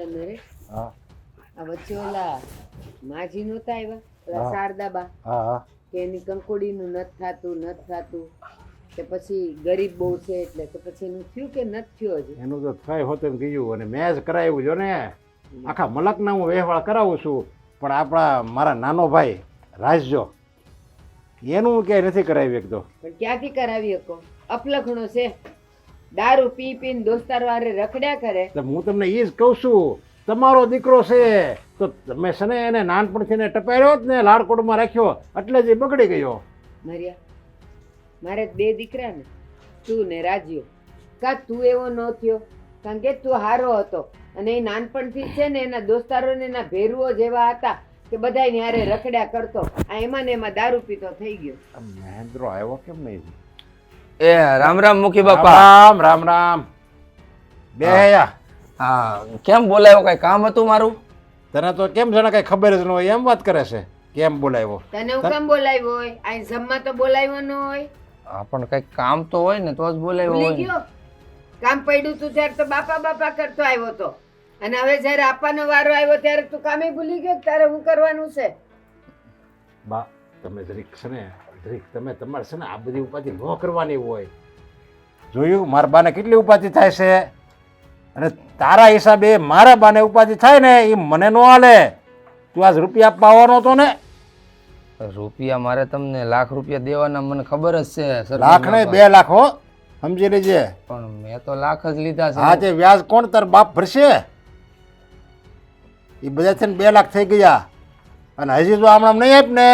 નરેશ હા આ વચ્ચે ઓલા માજી નહોતા આવ્યા ઓલા હા. શારદાબા હા હા કે એની કંકોડીનું નથી થતું કે પછી ગરીબ બહુ છે એટલે તો પછી એનું થયું કે નથી થયું હજી એનું તો થઈ હોતું ગયું અને મેં જ કરાવ્યું જો ને આખા મલકના હું વહેવાળ કરાવું છું પણ આપણા મારા નાનો ભાઈ રાજજો એનું ક્યાંય નથી કરાવ્યું એક તો પણ ક્યાંથી કરાવી શકો અપલખણો છે દારૂ પી પીને દોસ્તાર વારે રખડ્યા કરે તો હું તમને એ જ કહું છું તમારો દીકરો છે તો તમે છે ને એને નાનપણથી ને ટપાર્યો જ ને લાડકોટમાં રાખ્યો એટલે જ એ બગડી ગયો મર્યા મારે 2 દીકરા ને તું ને રાજ્યો કા તું એવો ન થયો કારણ કે તું હારો હતો અને એ નાનપણથી છે ને એના દોસ્તારો ને એના ભેરુઓ જેવા હતા કે બધાય હારે રખડ્યા કરતો આ એમાં ને એમાં દારૂ પીતો થઈ ગયો આ મહેન્દ્રો આવ્યો કેમ નહીં એ રામ રામ મુખી બાપા. રામ રામ રામ બે હા કેમ બોલાયો, કઈ કામ હતું મારું? તને તો કેમ જાણે કઈ ખબર જ ન હોય એમ વાત કરે છે કેમ બોલાવ્યો તને હું કેમ બોલાવ્યો હોય આ જમવા તો બોલાવ્યો ન હોય હા પણ કઈક કામ તો હોય ને તો જ બોલાયો ભૂલી હોય ને. ગયો કામ પડ્યું તું ત્યારે તો બાપા બાપા કરતો આવ્યો તો અને હવે જયારે આપવાનો વારો આવ્યો ત્યારે તું કામે ભૂલી ગયો કે તારે શું કરવાનું છે બા તમે જરીક છે ને જરીક તમે તમારે છે ને આ બધી ઉપાધિ ન કરવાની હોય જોયું મારા બાને કેટલી ઉપાધિ થાય છે અને તારા હિસાબે મારા બાને ઉપાધિ થાય ને એ મને ન હાલે તું આજ રૂપિયા આપવા આવવાનો હતો ને રૂપિયા મારે તમને લાખ રૂપિયા દેવાના મને ખબર જ છે સરપંચ લાખ ને બાપા. 2 લાખ હો સમજી લેજે પણ મેં તો લાખ જ લીધા હા છે. તે વ્યાજ કોણ તાર બાપ ભરશે એ બધા થઈને 2 લાખ થઈ ગયા અને હજી જો હમણાં નહીં આપ ને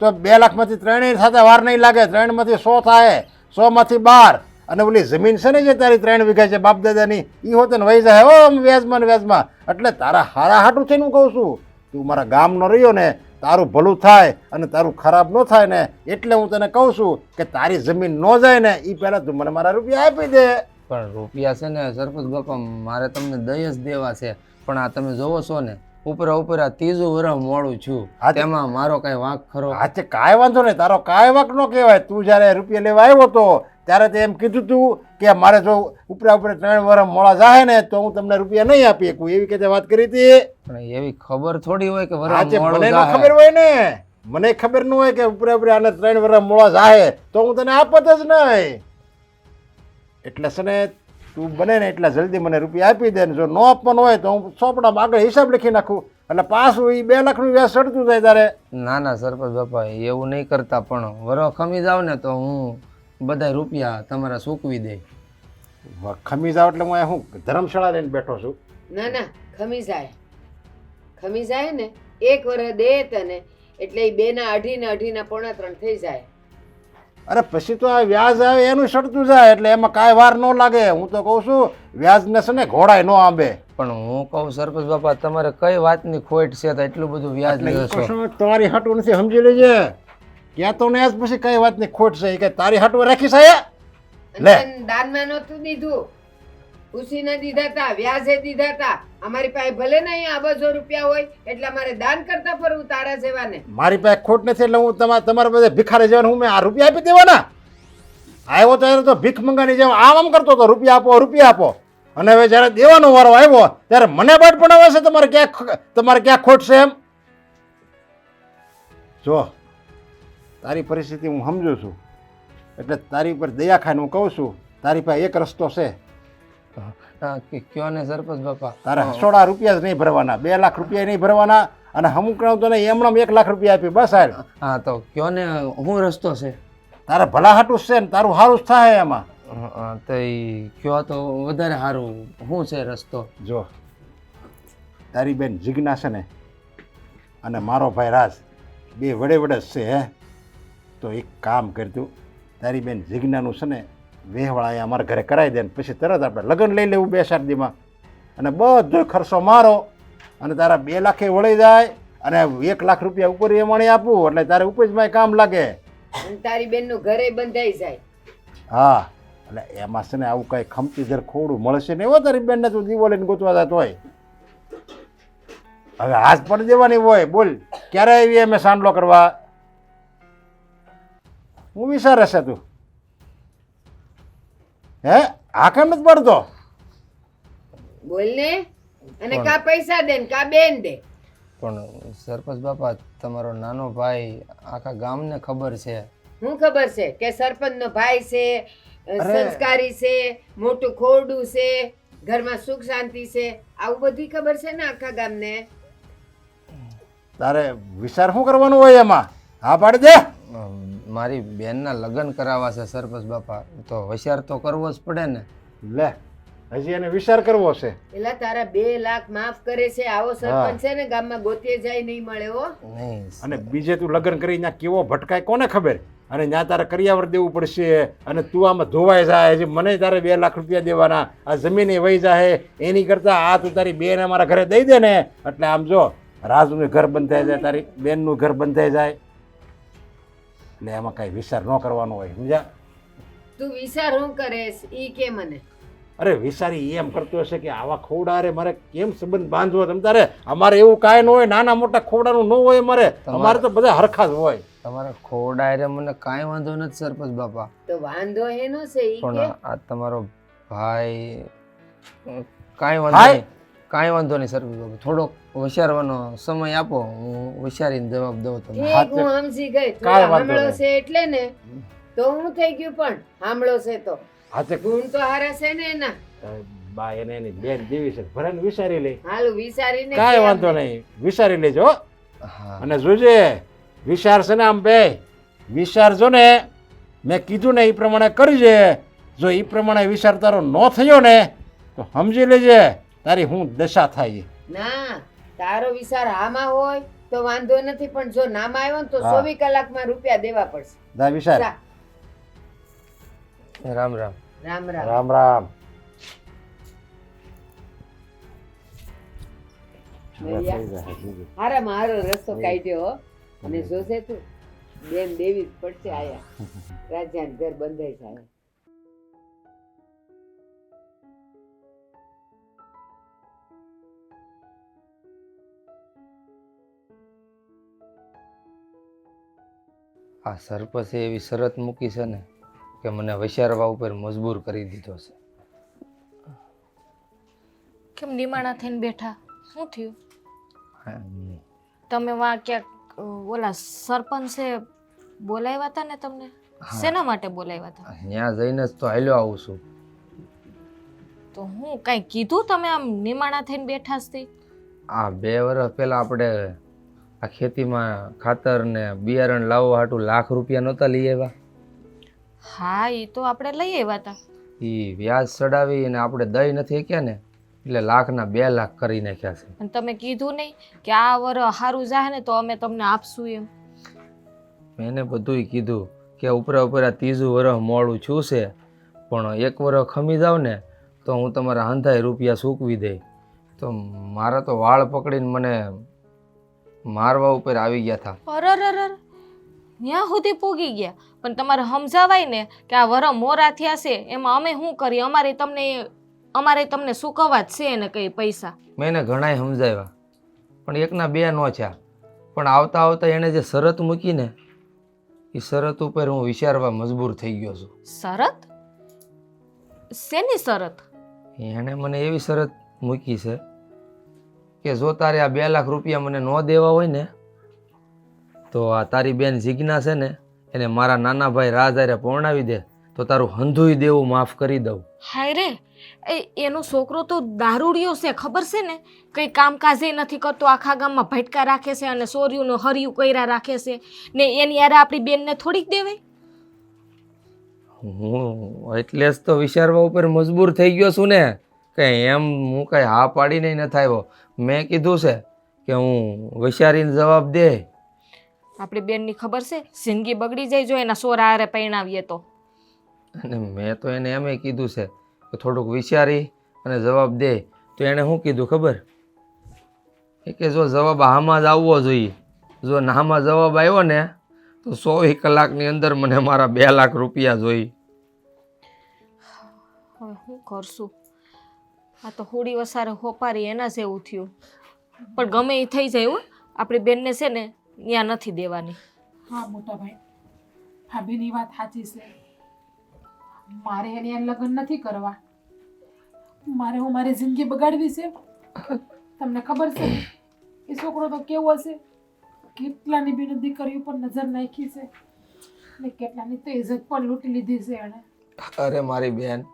તો 2 લાખમાંથી 3 થતા વાર નહીં લાગે 3માંથી 100 થાય 100માંથી 12 અને ઓલી જમીન છે ને જે તારી 3 વીઘા છે બાપ દાદાની એ હોતે ને વહી જાય હો વ્યાજમાં ને વ્યાજમાં એટલે તારા હારા હાટું થઈને હું કહું છું તું મારા ગામનો રહ્યો ને તારું ભલું થાય અને તારું ખરાબ ન થાય ને એટલે હું તને કહું છું કે તારી જમીન ન જાય ને એ પહેલાં તું મને મારા રૂપિયા આપી દે પણ રૂપિયા છે ને સરપંચ બાપા મારે તમને દઈ જ દેવા છે પણ આ તમે જોવો છો ને ઉપરા ઉપરા 3જું વર્ષ મોડું છું હા તે- તેમાં મારો કઈ વાંક ખરો? આજે કાંઈ વાંધો નહીં તારો કાંઈ વાંક ન કહેવાય તું જ્યારે રૂપિયા લેવા આવ્યો તો ત્યારે તે એમ કીધું તું કે મારે જો ઉપરા ઉપર 3 વર્ષ મોડા જાય ને તો હું તમને રૂપિયા નહીં આપી શકું એવી કઈ વાત કરી હતી પણ એવી ખબર થોડી હોય કે વરસ આજે મોડું મને ન જાહે. ખબર હોય ને મને ખબર ન હોય કે ઉપરા ઉપર આને 3 વર્ષ મોડા જાય તો હું તને આપત જ નહીં એટલે છે ને તું બને ને એટલા જલ્દી મને રૂપિયા આપી દે ને જો ન આપવાનો હોય તો હું ચોપડામાં આગળ હિસાબ લખી નાખું એટલે પાછું એ 2 લાખનું વ્યાજ ચડતું જાય તારે ના ના સરપંચ બાપા એવું નહીં કરતા પણ વરો ખમી જાવ ને તો હું બધા રૂપિયા તમારા સૂકવી દે. ખમી જાવ એટલે હું અહીંયા હું ધર્મશાળા લઈને બેઠો છું ના ના ખમી જાય ને 1 વર્ષ દે તને એટલે એ 2 ના 2.5 ને 2.5 ના 3.5 થઈ જાય અરે પછી તો આ વ્યાજ આવે એનું સડતું જાય એટલે એમાં કાંઈ વાર ન લાગે હું તો કહું છું વ્યાજને છે ને ઘોડાય ન આંબે પણ હું કહું સરપંચ બાપા તમારે કઈ વાતની ખોટ છે તો એટલું બધું વ્યાજ એટલે લ્યો ઈ છો? કશું તમારી હાટું નથી સમજી લેજે ક્યાં તો ને આજ પછી કઈ વાતની ખોટ છે એ કે તારી હાટું રાખી છે અને લે. તને દાનમાં નહોતું દીધું ઉસીને દીધા તા વ્યાજે દીધા તા અમારી પાસે ભલે ને અહીંયા અબજો રૂપિયા હોય એટલે અમારે દાન કરતા ફરવું તારા જેવાને મારી પાસે ખોટ નથી એટલે હું તમારા બધા ભિખારી જવાનું હું મેં આ રૂપિયા આપી દેવાના આવ્યો ત્યારે તો ભીખ મંગાની જેમ આમ કરતો હતો રૂપિયા આપો અને હવે જ્યારે દેવાનો વારો આવ્યો ત્યારે મને બાટ બનાવે છે તમારે ક્યાં ખોટ છે એમ જો તારી પરિસ્થિતિ હું સમજુ છું એટલે તારી પર દયા ખાઈને હું કહું છું તારી પાસે એક રસ્તો છે હા, કયો ને સરપંચ બાપા. તારે હસોડા રૂપિયા જ નહીં ભરવાના 2 લાખ રૂપિયા નહીં ભરવાના અને અમુક તો નહીં એમણામ 1 લાખ રૂપિયા આપી બસ હાલ હા તો કયો ને હું રસ્તો છે? તારે ભલા હાટું જ છે ને તારું સારું જ થાય એમાં તો ઈ કયો તો વધારે સારું. શું છે રસ્તો? જો તારી બેન જીજ્ઞા છે ને અને મારો ભાઈ રાજ બે વડે જ છે હે તો એક કામ કરતું તારી બેન જીજ્ઞાનું છે ને વેહવાળા અહીંયા અમારા ઘરે કરાવી દે ને પછી તરત આપણે લગ્ન લઈ લેવું 2-4 દીમાં અને બધો ખર્ચો મારો અને તારા 2 લાખે વળી જાય અને 1 લાખ રૂપિયા ઉપર એમણે આપવું એટલે તારે ઉપજમાં કામ લાગે અને તારી બેનનું ઘરે બંધાઈ જાય હા એટલે એમાં છે ને આવું કઈ ખમતી જર ખોડું મળશે ને એવો તારી બેનને તું દીવો લઈને ગોતવા જતો હોય હવે હાથ પડી દેવાની હોય બોલ ક્યારે આવી અમે સાંડલો કરવા હું વિચારે છે તું હે આ કેમ નથી પડતો બોલ ને અને કા પૈસા દે ને કા બેન દે. પણ સરપંચ બાપા તમારો નાનો ભાઈ આખા ગામને ખબર છે. શું ખબર છે કે સરપંચનો ભાઈ છે, સંસ્કારી છે, મોટું ખોરડું છે, ઘરમાં સુખ શાંતિ છે, આવું બધી ખબર છે ને આખા ગામને. તારે વિચાર શું કરવાનું હોય એમાં? હા પાડી દે. મારી બેનના લગ્ન કરાવવા છે સરપંચ બાપા, તો હોશિયાર તો કરવો જ પડે ને. લે હજી એને વિચાર કરવો છે. એલા તારા 2 લાખ માફ કરે છે આવો સરપંચ છે ને ગામમાં ગોતીએ જાય નહીં મળે હો. નહીં અને બીજે તું લગ્ન કરી ત્યાં કેવો ભટકાય કોને ખબર? અને ત્યાં તારે કરિયાવર દેવું પડશે અને તું આમાં ધોવાઈ જાય. હજી મને તારે 2 લાખ રૂપિયા દેવાના, આ જમીન વહી જાય એની કરતાં આ તું તારી બેન અમારા ઘરે દઈ દે ને એટલે આમ જો રાજુનું ઘર બંધાઈ જાય, તારી બેનનું ઘર બંધાઈ જાય. એટલે એમાં કાંઈ વિચાર ન કરવાનો હોય, સમજ્યા? તું વિચાર શું કરેશ ઈ કે મને. અરે વિચારી એમ કરતો હશે કે આવા ખોડા અરે મારે કેમ સંબંધ બાંધવો? તમ તારે અમારે એવું કાંઈ ન હોય, નાના મોટા ખોડાનું ન હોય અમારે તો બધા હરખા જ હોય. તમારા ખોડા રે મને કાંઈ વાંધો નથી સરપંચ બાપા, તો વાંધો એનો છે ઈ કે. પણ આ તમારો ભાઈ કાંઈ વાંધો નહીં, કાંઈ વાંધો નહીં સરપંચ બાપા, થોડોક વિચારવાનો સમય આપો, હું વિચારીને જવાબ દઉં તમને. એક હું સમજી ગઈ, થોડો હામળો છે એટલે ને. તો હું થઈ ગયું પણ હામળો છે તો હાથે ગુણ તો હારા છે ને એના. બા એને એની બેન દેવી છે, ભરાને વિચારી લે. હાલું વિચારીને કાંઈ કે વાંધો અમને. નહીં, વિચારી લેજો. હા અને જોજે વિચાર છે ને આમ બે વિચારજો ને, મેં કીધું ને એ પ્રમાણે કરજે. જો એ પ્રમાણે વિચાર તારો ન થયો ને તો સમજી લેજે તારી હું દશા થાય. ના તારો વિચાર આમાં હોય તો વાંધો નથી, પણ જો નામ આવ્યો ને તો હા. 24 કલાકમાં રૂપિયા દેવા પડશે. દા વિચાર. જા, રામ રામ. રામ રામ. રામ રામ. હારા મારો રસ્તો કાઢ્યો હો. અને જોશે તું બેન દેવી જ પડશે આયા. રાજાનું ઘર બંધાઈ જાય. આ સરપંચે એવી શરત મૂકી છે ને કે મને વિચારવા ઉપર મજબૂર કરી દીધો છે. કેમ નિમાણા થઈને બેઠા? શું થયું? હા, તમે વા ક્યાંક ઓલા સરપંચે બોલાવ્યા હતા ને તમને? હા. શેના માટે બોલાવ્યા હતા? ત્યાં જઈને જ તો હાલ્યો આવું છું. તો હું કાંઈ કીધું તમે આમ નિમાણા થઈને બેઠા જ? આ 2 વર્ષ પહેલા આપણે આ ખેતીમાં ખાતર ને બિયારણ લાવવા હાટું લાખ રૂપિયા નહોતા લઈ આવ્યા? હા એ તો આપણે લઈ આવ્યા હતા. એ વ્યાજ ચડાવી અને આપણે દઈ નથી શક્યા ને એટલે લાખના 2 લાખ કરી નાખ્યા છે. અને તમે કીધું નહીં કે આ વર સારું જાય ને તો અમે તમને આપશું એમ? મેં એને બધુંય કીધું કે ઉપરા ઉપર આ 3જું વર્ષ મોડું છું છે, પણ 1 વર્ષ ખમી જાવ ને તો હું તમારા હંધાય રૂપિયા ચૂકવી દઈ. તો મારા તો વાળ પકડીને મને મારવા ઉપર આવી ગયા હતા. અરર ત્યાં સુધી પૂગી ગયા. પણ તમારે સમજાવાય ને કે આ વર મોરા થયા છે એમાં અમે શું કરીએ? અમારે તમને ચૂકવવા જ છે ને કઈ પૈસા. મેં એને ઘણાય સમજાવ્યા પણ 1ના 2 ન થયા. પણ આવતા આવતા એણે જે શરત મૂકી ને એ શરત ઉપર હું વિચારવા મજબૂર થઈ ગયો છું. શરત? શેની શરત? એણે મને એવી શરત મૂકી છે કે જો તારે આ 2 લાખ રૂપિયા મને ન દેવા હોય ને તો આ તારી બેન જીજ્ઞા છે ને એને મારા નાના ભાઈ રાજ હારે પરણાવી દે તો તારું હંધુય દેવું માફ કરી દઉં. હાય રે, એનો છોકરો તો દારૂડિયો છે ખબર છે ને? કઈ કામકાજે નથી કરતો, આખા ગામમાં ભટકા રાખે છે અને સોર્યુંનું હરિયું કર્યા રાખે છે ને એની યારે આપણી બેનને થોડીક દેવાય? હું એટલે જ તો વિચારવા ઉપર મજબૂર થઈ ગયો છું ને કે એમ હું કઈ હા પાડીને નથી આવ્યો. મેં કીધું છે કે હું વિચારીને જવાબ દે. આપણી બેનની ખબર છે જિંદગી બગડી જાય જો એના સોરા હારે પરણાવીએ તો. અને મેં તો એને એમ કીધું છે કે થોડુંક વિચારી અને જવાબ દે. તો એણે શું કીધું ખબર? એ કે જો જવાબ હામાં જ આવવો જોઈએ, જો નામાં જવાબ આવ્યો ને તો 24 કલાકની અંદર મને મારા 2 લાખ રૂપિયા જોઈએ. હવે શું કરશું? આ તો હોડી વસારે હોપારી એના જેવું થયું. પણ ગમે એ થઈ જાય હો, આપણી બેનને છે ને ત્યાં નથી દેવાની. હા મોટા ભાઈ, ભાભીની વાત સાચી છે. મારે એની હારે લગ્ન નથી કરવા. મારે હું મારી જિંદગી બગાડવી છે તમને ખબર છે ને, એ છોકરો તો કેવો હશે, કેટલાની બેન દીકરીઓ પર નજર નાખી છે ને કેટલાની તો ઇજ્જત પણ લૂંટી લીધી છે એણે. અરે મારી બેન,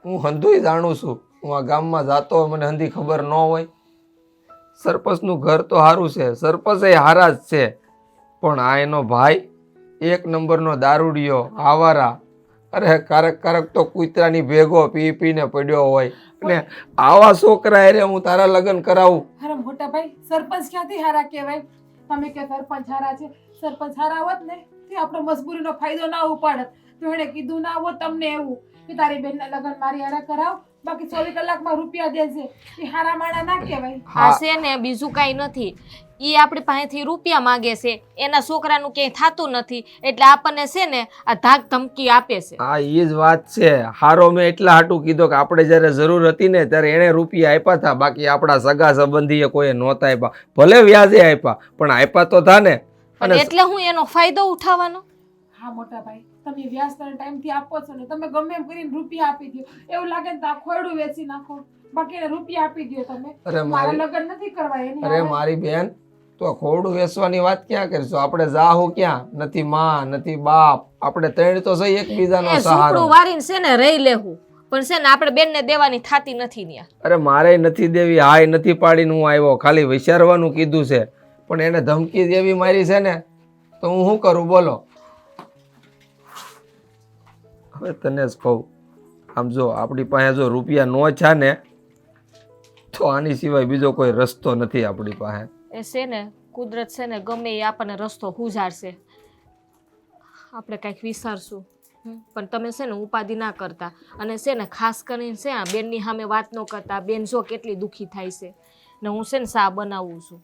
હું હંધુય જાણું છું. હું આ ગામમાં જાતો હોય, મને હંધી ખબર ન હોય. સરપંચનું ઘર તો સારું છે, સરપંચ એ હારા જ છે, પણ આ એનો ભાઈ 1 નંબરનો દારૂડિયો, આવારા. અરે કારક તો કૂતરાની ભેગો પી પીને પડ્યો હોય. અને આવા છોકરા અરે હું તારા લગ્ન કરાવું? અરે મોટા ભાઈ, સરપંચ ક્યાંથી હારા કહેવાય? તમે કે સરપંચ હારા છે, સરપંચ હારા હોત ને તે આપણે મજબૂરીનો ફાયદો ના ઉપાડત. તો એણે કીધું ના હોત તમને એવું કે તારી બેનના લગ્ન મારી હારા કરાવ, બાકી 24 કલાકમાં રૂપિયા દેશે. એ હારા માણા ના કહેવાય. હા છે ને, બીજું કાંઈ નથી. એ આપણી પાસેથી રૂપિયા માંગે છે, એના છોકરાનું ક્યાંય થતું નથી, એટલે આપણને છે ને આ ધાક ધમકી આપે છે. હા, એ જ વાત છે. હારો મેં એટલા હાટું કીધો કે આપણે જ્યારે જરૂર હતી ને ત્યારે એણે રૂપિયા આપ્યા હતા, બાકી આપણા સગા સંબંધીએ કોઈ નહોતા આપ્યા. ભલે વ્યાજે આપ્યા, પણ આપ્યા તો થા ને. અને એટલે હું એનો ફાયદો ઉઠાવવાનો? હા મોટા ભાઈ, તમે વ્યાજ તમે ટાઈમથી આપો છો ને, તમે ગમે એમ કરીને રૂપિયા આપી દો. એવું લાગે ને તો આ ખોયડું વેચી નાખો, બાકી એને રૂપિયા આપી દો તમે. અરે મારા લગ્ન નથી કરવા એની અરે હારે. મારી બેન, તો ખોડું વેચવાની વાત ક્યાં કરીશું? આપણે જાહું ક્યાં? નથી માં, નથી બાપ, આપણે ત્રણ તો સહી એકબીજાનો એ સહારો. સુપડું વારીને છે ને રહી લેવું, પણ છે ને આપણે બેનને દેવાની થાતી નથી ન્યા. અરે મારે નથી દેવી, હાય નથી પાડીને હું આવ્યો, ખાલી વિચારવાનું કીધું છે, પણ એને ધમકી દેવી મારી છે ને, તો હું શું કરું બોલો? હવે તને જ કહું, આમ જો આપણી પાસે જો રૂપિયા નો છે ને, તો આની સિવાય બીજો કોઈ રસ્તો નથી આપણી પાસે. એ છે ને કુદરત છે ને ગમે એ આપણને રસ્તો હુજાડશે, આપણે કંઈક વિચારશું. પણ તમે છે ને ઉપાધિ ના કરતા, અને છે ને ખાસ કરીને છે આ બેનની સામે વાત ન કરતા. બેન જો કેટલી દુઃખી થાય છે, ને હું છે ને શા બનાવું છું.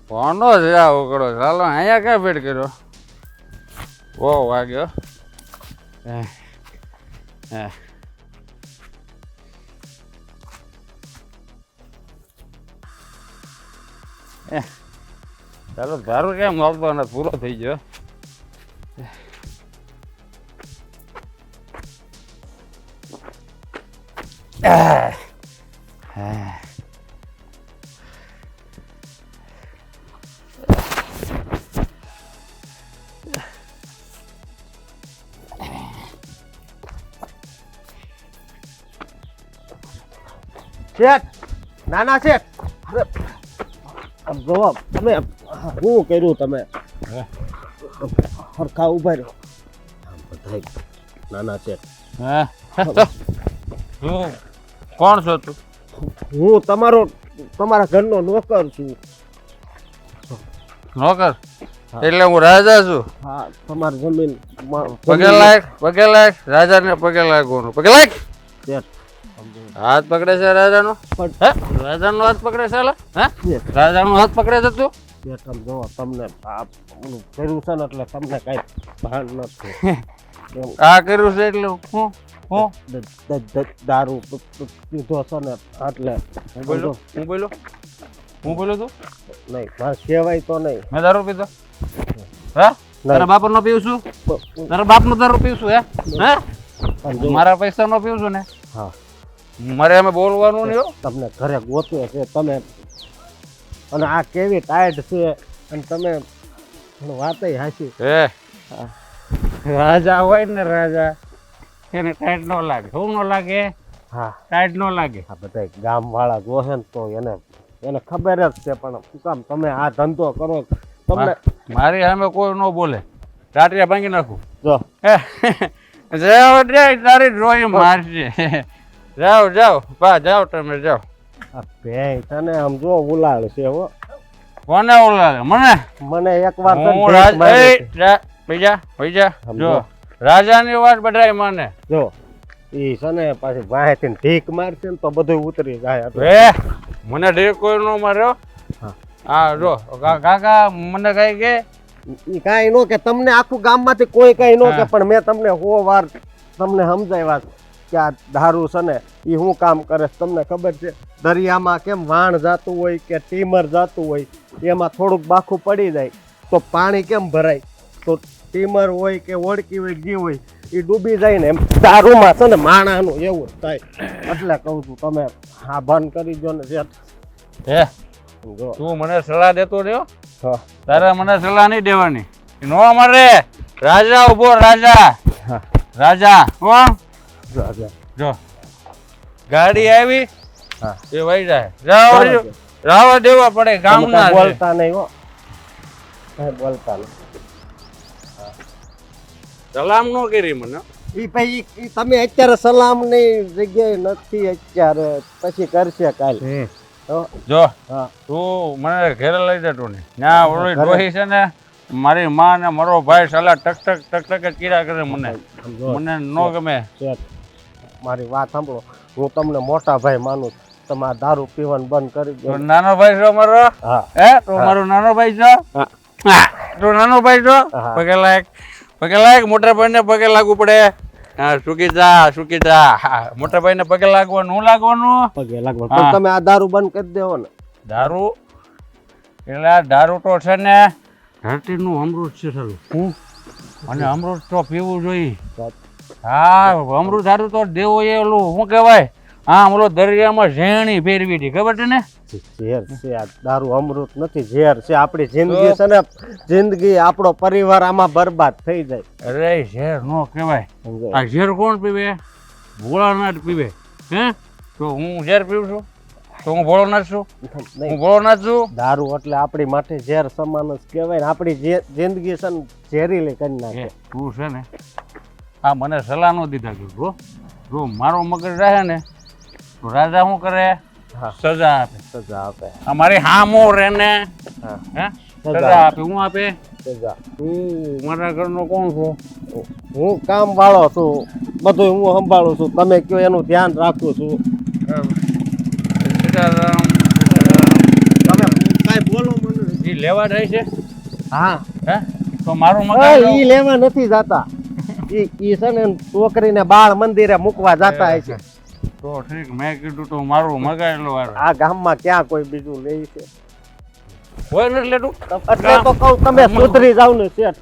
કોનો છે આ ઉકળો? ચાલો અહીંયા ક્યાં ભેટ કર્યો? બહુ વાગ્યો. ચાલો ધારો કેમ મળતો ને પૂરો થઈ ગયો. શેઠ, નાના શેઠ, અરે આમ જોવો તમે શું કર્યું? તમે હરખા ઉભા રહ્યો. આમ બધાય નાના શેઠ. તું કોણ છો તું? હું તમારા ઘરનો નોકર છું. નોકર? એટલે હું રાજા છું. હા, તમારી જમીન પગે લાયક રાજાને પગે લાગવાનું. પગે લાયક શેઠ. હાથ પકડે છે રાજાનો? રાજાનો હાથ પકડે છે? હે, રાજાનો હાથ પકડે છે તું? શેઠ આમ જોવો, તમને આ ઓલું કર્યું છે ને એટલે તમને કઈ ભાન નથી. આ કર્યું છે એટલે હું દારૂ પીધો છે ને એટલે હું બોલ્યો તું? નહીં, મારે કહેવાય તો નહીં. મેં દારૂ પીધો? હે, તારા બાપ નો પીવું છું? તારા બાપ નો દારૂ પીવું છું? હે, મારા પૈસા નો પીવું છું ને? હા, મારે અમે બોલવાનું નહીં. તમને ઘરે ગોતે છે તમે, અને આ કેવી ટાઈટ છે, અને તમે વાતય હાચી. એ રાજા હોય ને, રાજા એને ટાઈટ ન લાગે. શું ન લાગે? હા, ટાઈટ ન લાગે. આ બધા ગામ વાળા જોશે ને તો એને ખબર જ છે, પણ શું કામ તમે આ ધંધો કરો? તમને મારી સામે કોઈ ન બોલે, ટાટિયા ભાંગી નાખું. જો જાઓ તારી ડ્રોઈંગ મારશે. જાઓ બા, જાઓ તમે જાઓ. આ ભેય તને આમ જો ઉલાળ છે હો. કોને ઓલાવે? મને એકવાર તો હું ભેંસ મારી હતી. પૈજા જો રાજાની વાત બધાય માને. જો ઈ છે ને પાછી વાહેથી ઢીક મારશે ને તો બધું ઉતરી જાય. મને ઢેર કોઈ નો માર્યો. હા જો કાકા મને કઈ કે ઈ કાંઈ નો કે તમને આખું ગામમાંથી કોઈ કાંઈ નો કે પણ મેં તમને 100 વાર તમને સમજાવ્યા કે આ દારૂ છે ને એ શું કામ કરે છે તમને ખબર છે દરિયામાં કેમ વાણ જાતું હોય કે ટીમર જાતું હોય એમાં થોડુંક બાખું પડી જાય તો પાણી કેમ ભરાય તો ટીમર હોય કે ઓળકી હોય જે હોય એ ડૂબી જાય ને એમ દારૂમાં છે ને માણાનું એવું જ થાય એટલે કહું છું તમે હા બંધ કરી દો ને શેઠ હે જો તું મને સલાહ દેતો રહ્યો હા તારે મને સલાહ નહીં દેવાની નો મરે રાજા ઉભો રાજા હા. રાજા કોણ રાજા. જો ગાડી આવી હા. એ વહી જાય રાવા દેવા પડે તમે ગામના કાંઈ છે. બોલતા નહીં હો કાંઈ બોલતા નહીં સલામ નો કરી મને ઈ ભાઈ ઈ તમે અત્યારે સલામની જગ્યાએ નથી અત્યારે પછી કરશે કાલ તો જો હા તું મને ઘેરે લઈ જતો ને ત્યાં ઓલી ઘરે? ડોહી છે ને મારી માં ને મારો ભાઈ સલાહ ટક ટક ટક ટક જ કીધા કરે મને સમજો મને નો ગમે શેઠ, મારી વાત સાંભળો હું તમને મોટા ભાઈ માનું છું. તમે આ દારૂ પીવાનું બંધ કરી તો દો નાનો ભાઈ છો મારો હા હે તો મારો નાનો ભાઈ છો હા. હા, તો નાનો ભાઈ છો હા. પગે લાયક મોટા ભાઈ ને પગે લાગવું પડે હા સુકી જા મોટા ભાઈ ને પગે લાગવાનું હું લાગવાનું પગે લાગવા હા. પણ તમે આ દારૂ બંધ કરી દેવો ને દારૂ એટલે આ દારૂ તો છે ને ધરતીનું અમૃત છે સારું અને અમૃત તો પીવું જોઈએ હા અમૃત સારું તો દેવો એ ઓલું શું કહેવાય હા ઓલો દરિયામાં ઝેણી ફેરવી હતી ખબર છે ને ઝેર છે આ દારૂ અમૃત નથી ઝેર છે આપણી જિંદગી છે ને જિંદગી આપણો પરિવાર આમાં બરબાદ થઈ જાય અરે ઝેર નો કહેવાય સમજાય? આ ઝેર કોણ પીવે ભોળાનાથ પીવે હે તો હું ઝેર પીવું છું તો હું ભોળાનાથ છું નહીં. હું ભોળાનાથ છું દારૂ એટલે આપણી માટે ઝેર સમાન જ કહેવાય ને આપણી જિંદગી છે ને ઝેરીલી કરી નાખે એ તું છે ને આ મને સલાહ ન દીધા કે જો મારો મગજ રહે ને તો રાજા શું કરે હા. સજા આપે સજા આપે અમારી હામો રે ને હા. હે સજા સજા આપે હું આપે સજા તું મારા ઘરનો કોણ છો હું કામ વાળો છું બધું હું સંભાળું છું તમે કયો એનું ધ્યાન રાખું છું સીતારામ તમે કાંઈ બોલો મને ઈ લેવા જાય છે હા હે તો મારું હા, મકાન ઈ લેવા નથી જાતા ઈ છે ને છોકરીને બાળ મંદિરે મૂકવા જાતા હશે તો ઠીક મેં કીધું તો મારું મગાયેલું વાળું આ ગામમાં ક્યાં કોઈ બીજું લે છે કોઈ નથી લેતું એટલે તો કહું તમે સુધરી જાવ ને શેઠ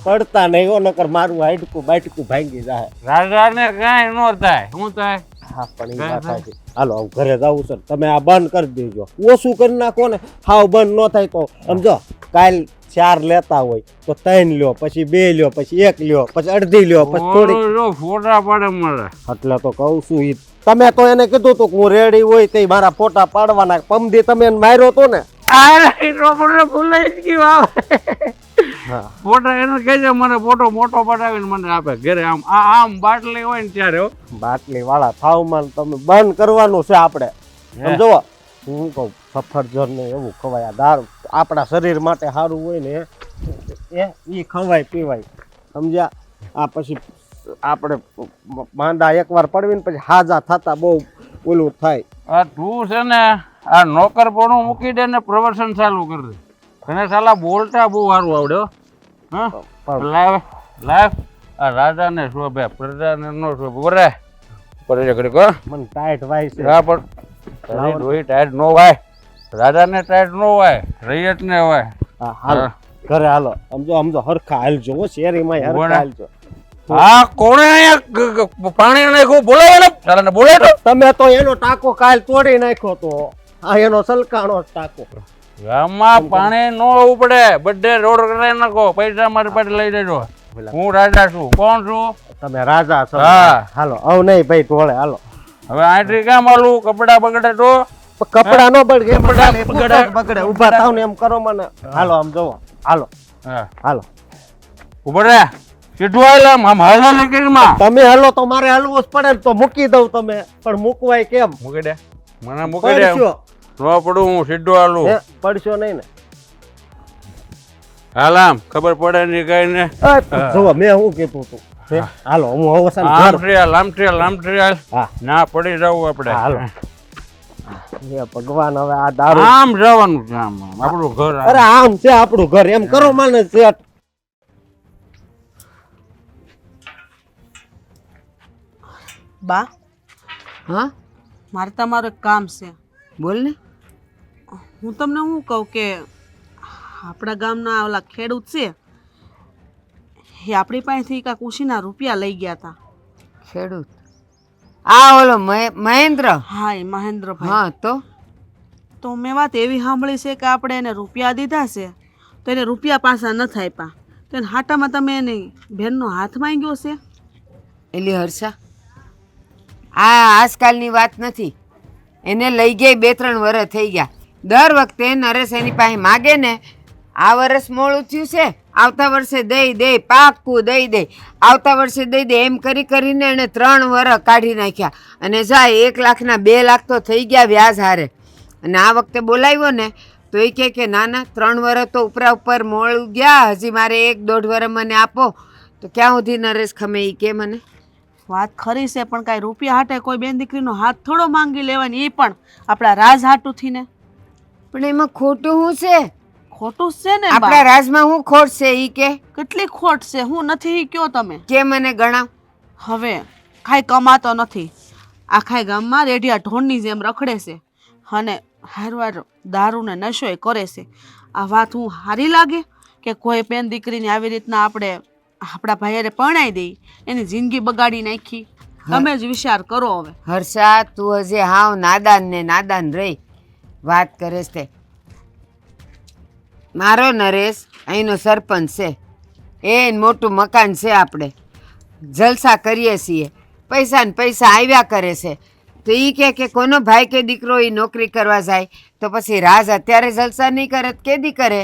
પડતા નહીં હો નકર મારું હાડકું બાટકું ભાંગી જાય રાજાને કાંઈ ન થાય શું થાય હા પણ ઈ વાત સાચી. હાલો હવે ઘરે જાવું છે તમે આ બંધ કરી દેજો ઓછું કરી નાખો ને હાવ બંધ ન થાય તો સમજો કાલ 4 લેતા હોય તો 3 લ્યો પછી 2 લ્યો પછી 1 લ્યો પછી અડધી લ્યો પછી થોડી ઓલો જો ફોટા પાડે મારે એટલે તો કહું છું ઈ તમે તો એને કીધું તું કે હું રેડી હોય તે મારા ફોટા પાડવાના પમદી તમે એને માર્યો તો ને હા ફોટા એનો કહેજે મને ફોટો મોટો પડાવીને મને આપે ઘરે આમ આમ બાટલી હોય ને ત્યારે હો. બાટલી વાળા થાવમાં તમે બંધ કરવાનું છે આપણે સમજો હું કહું સફરજન ને એવું ખવાય આ દારૂ આપણા શરીર માટે સારું હોય ને એ ઈ ખવાય પીવાય સમજ્યા આ પછી આપણે માંદા એકવાર પડવીને પછી હાજા થતા બહુ ઓલું થાય આ તું છે ને આ નોકર પણ મૂકી દે ને પ્રવચન ચાલુ કરી દે તને સાલા બોલતા બહુ સારું આવડે હો. હા પણ લાવ લાવ આ રાજાને શોભે પ્રજાને નો શોભે બરે પડે ઘડી કો મને ટાઈટ વાય છે હા પણ તારી ડોહી ટાઈટ નો વાય રાજાને ટાઈટ નો વાય રૈયતને વાય હા હાલો ઘરે હાલો સમજો હરખા હાલજો હો શેરીમાં હરખા બોલે. હાલજો હા કોણે અહીંયા પાણી નાખ્યું બોલાવે ને ચાલે બોલે તો તમે તો એનો ટાંકો કાલ તોડી નાખ્યો તો આ એનો સલકાણો ટાંકો ગામમાં પાણી ન આવવું પડે બધે રોડ કરાવી નાખો પૈસા મારી પાસે લઈ દેજો હું રાજા છું કોણ છું તમે રાજા છો હા. હાલો આવ નહીં ભાઈ ઢોળે હાલો હવે અહીંથી કામ આલું કપડા બગડે તો કપડા નો બગડે કપડાં બગડે બગડે ઊભા થાવ ને એમ કરો મને હાલો આમ જોવો હાલો હા હાલો ઉભો રે સીધું આવેલા આમ હાલા નીકળીમાં તમે હાલો તો મારે હાલવું જ પડે ને તો મૂકી દઉં તમે પણ મૂકવાય કેમ મૂકી દે મને મૂકી દે પડશો ન પડું હું સીધું હાલું હે, પડશો નહીં ને હાલ આમ ખબર પડે નહીં કઈ ને જોવો મેં શું કીધું તું હે? હાલો હું અવસાન આમ ટ્રેલ આમ ટ્રેલ આમ ટ્રેલ હા ના પડી જવું આપણે હાલો હે ભગવાન હવે આ દારૂ આમ જવાનું છે આમ આપણું ઘર આમ. અરે આમ છે આપણું ઘર એમ કરો માને શેઠ. બા હા મારે તમારું એક કામ છે. બોલ ને. હું તમને શું કહું કે આપણા ગામના ઓલા ખેડૂત છે એ આપણી પાસેથી કાંક ઉછીના રૂપિયા લઈ ગયા હતા. ખેડૂત આ ઓલો મહેન્દ્ર. હા એ મહેન્દ્રભાઈ. હા તો મેં વાત એવી સાંભળી છે કે આપણે એને રૂપિયા દીધા છે તો એને રૂપિયા પાછા નથી આપ્યા તો એને હાટામાં તમે એની બહેનનો હાથ માંગ્યો છે. એલી હર્ષા આ આજકાલની વાત નથી. એને લઈ ગઈ 2-3 વર્ષ થઈ ગયા. દર વખતે નરેશ એની પાસે માગે ને આ વર્ષ મોડું થયું છે આવતા વર્ષે દઈ દે પાક્કું દઈ દે આવતા વર્ષે દઈ દે એમ કરી કરીને એણે 3 વર્ષ કાઢી નાખ્યા અને જાય 1 લાખના 2 લાખ તો થઈ ગયા વ્યાજ હારે. અને આ વખતે બોલાવ્યો ને તો એ કહે કે ના ના 3 વર્ષ તો ઉપરા ઉપર મોડું ગયા હજી મારે 1-1.5 વર્ષ મને આપો. તો ક્યાં સુધી નરેશ ખમે એ કે મને. વાત ખરી છે પણ કાંઈ રૂપિયા હાટે કોઈ બેન દીકરીનો હાથ થોડો માંગી લેવાની એ પણ આપણા રાજ હાટુથી ને. પણ એમાં ખોટું શું છે? ખોટું જ છે ને આપણા બા. રાજમાં હું ખોટ છે ઈ કે કેટલી ખોટ છે હું નથી ઈ કયો તમે. કે મને ગણાવ. હવે કાંઈ કમાતો નથી આખા ગામમાં રેડિયા ઢોરની જેમ રખડે છે અને હારવાર દારૂ ને નશો કરે છે. આ વાત હું સારી લાગે કે કોઈ બેન દીકરીને આવી રીતના આપણે આપણા ભાઈને પરણાઈ દઈ એની જિંદગી બગાડી નાખી. તમે જ વિચાર કરો હવે. હર્ષા તું હજી હાવ નાદાન ને નાદાન રહી વાત કરે છે. મારો નરેશ અહીંનો સરપંચ છે એ મોટું મકાન છે આપણે જલસા કરીએ છીએ પૈસા ને પૈસા આવ્યા કરે છે. તો એ કે કોનો ભાઈ કે દીકરો એ નોકરી કરવા જાય તો પછી રાજ અત્યારે જલસા નહીં કરે તો કેદી કરે.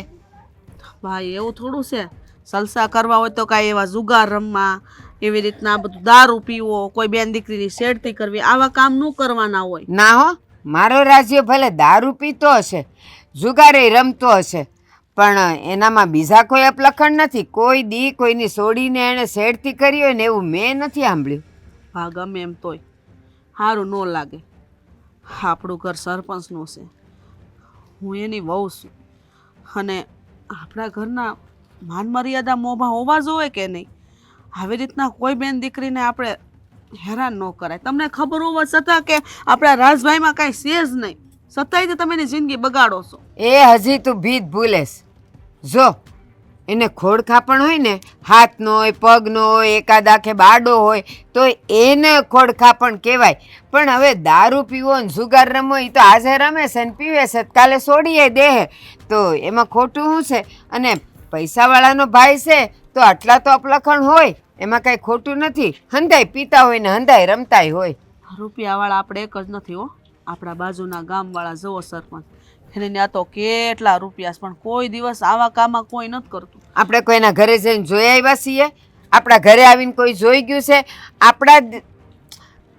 ભાઈ એવું થોડું છે સલસા કરવા હોય તો કાંઈ એવા જુગાર રમવા એવી રીતના આ બધું દારૂ પીવો કોઈ બેન દીકરીની શેરતી કરવી આવા કામ ન કરવાના હોય. ના હો મારો રાજ્ય ભલે દારૂ પીતો હશે જુગારે રમતો હશે પણ એનામાં બીજા કોઈ અપલખણ નથી. કોઈ દી કોઈની છોડીને એણે શેરતી કરી હોય ને એવું મેં નથી સાંભળ્યું. હા ગમે એમ તોય સારું ન લાગે. આપણું ઘર સરપંચનું છે હું એની વહુ છું અને આપણા ઘરના માન મર્યાદા મોભા હોવા જોઈએ કે નહીં. આવી રીતના કોઈ બેન દીકરીને આપણે હેરાન ન કરાય. તમને ખબર હોવા છતાં કે આપણા રાજભાઈમાં કાંઈ છે જ નહીં છતાંય તો તમે એની જિંદગી બગાડો છો. એ હજી તું ભીત ભૂલેશ. જો એને ખોડખાપણ હોય ને હાથનો હોય પગનો હોય એકાદ આંખે બાડો હોય તો એને ખોડખાપણ કહેવાય. પણ હવે દારૂ પીવો ને જુગાર રમવો એ તો આજે રમે છે ને પીવે છે કાલે છોડીએ દે તો એમાં ખોટું શું છે. અને પૈસાવાળાનો ભાઈ છે તો આટલા તો અપલખણ હોય એમાં કાંઈ ખોટું નથી. હંધાય પીતા હોય ને હંધાય રમતાય હોય. રૂપિયાવાળા આપણે એક જ નથી હો આપણા બાજુના ગામવાળા જુઓ સરપંચ એને ત્યાં તો કેટલા રૂપિયા છે પણ કોઈ દિવસ આવા કામમાં કોઈ નથી કરતું. આપણે કોઈના ઘરે જઈને જોઈ આવ્યા છીએ? આપણા ઘરે આવીને કોઈ જોઈ ગયું છે?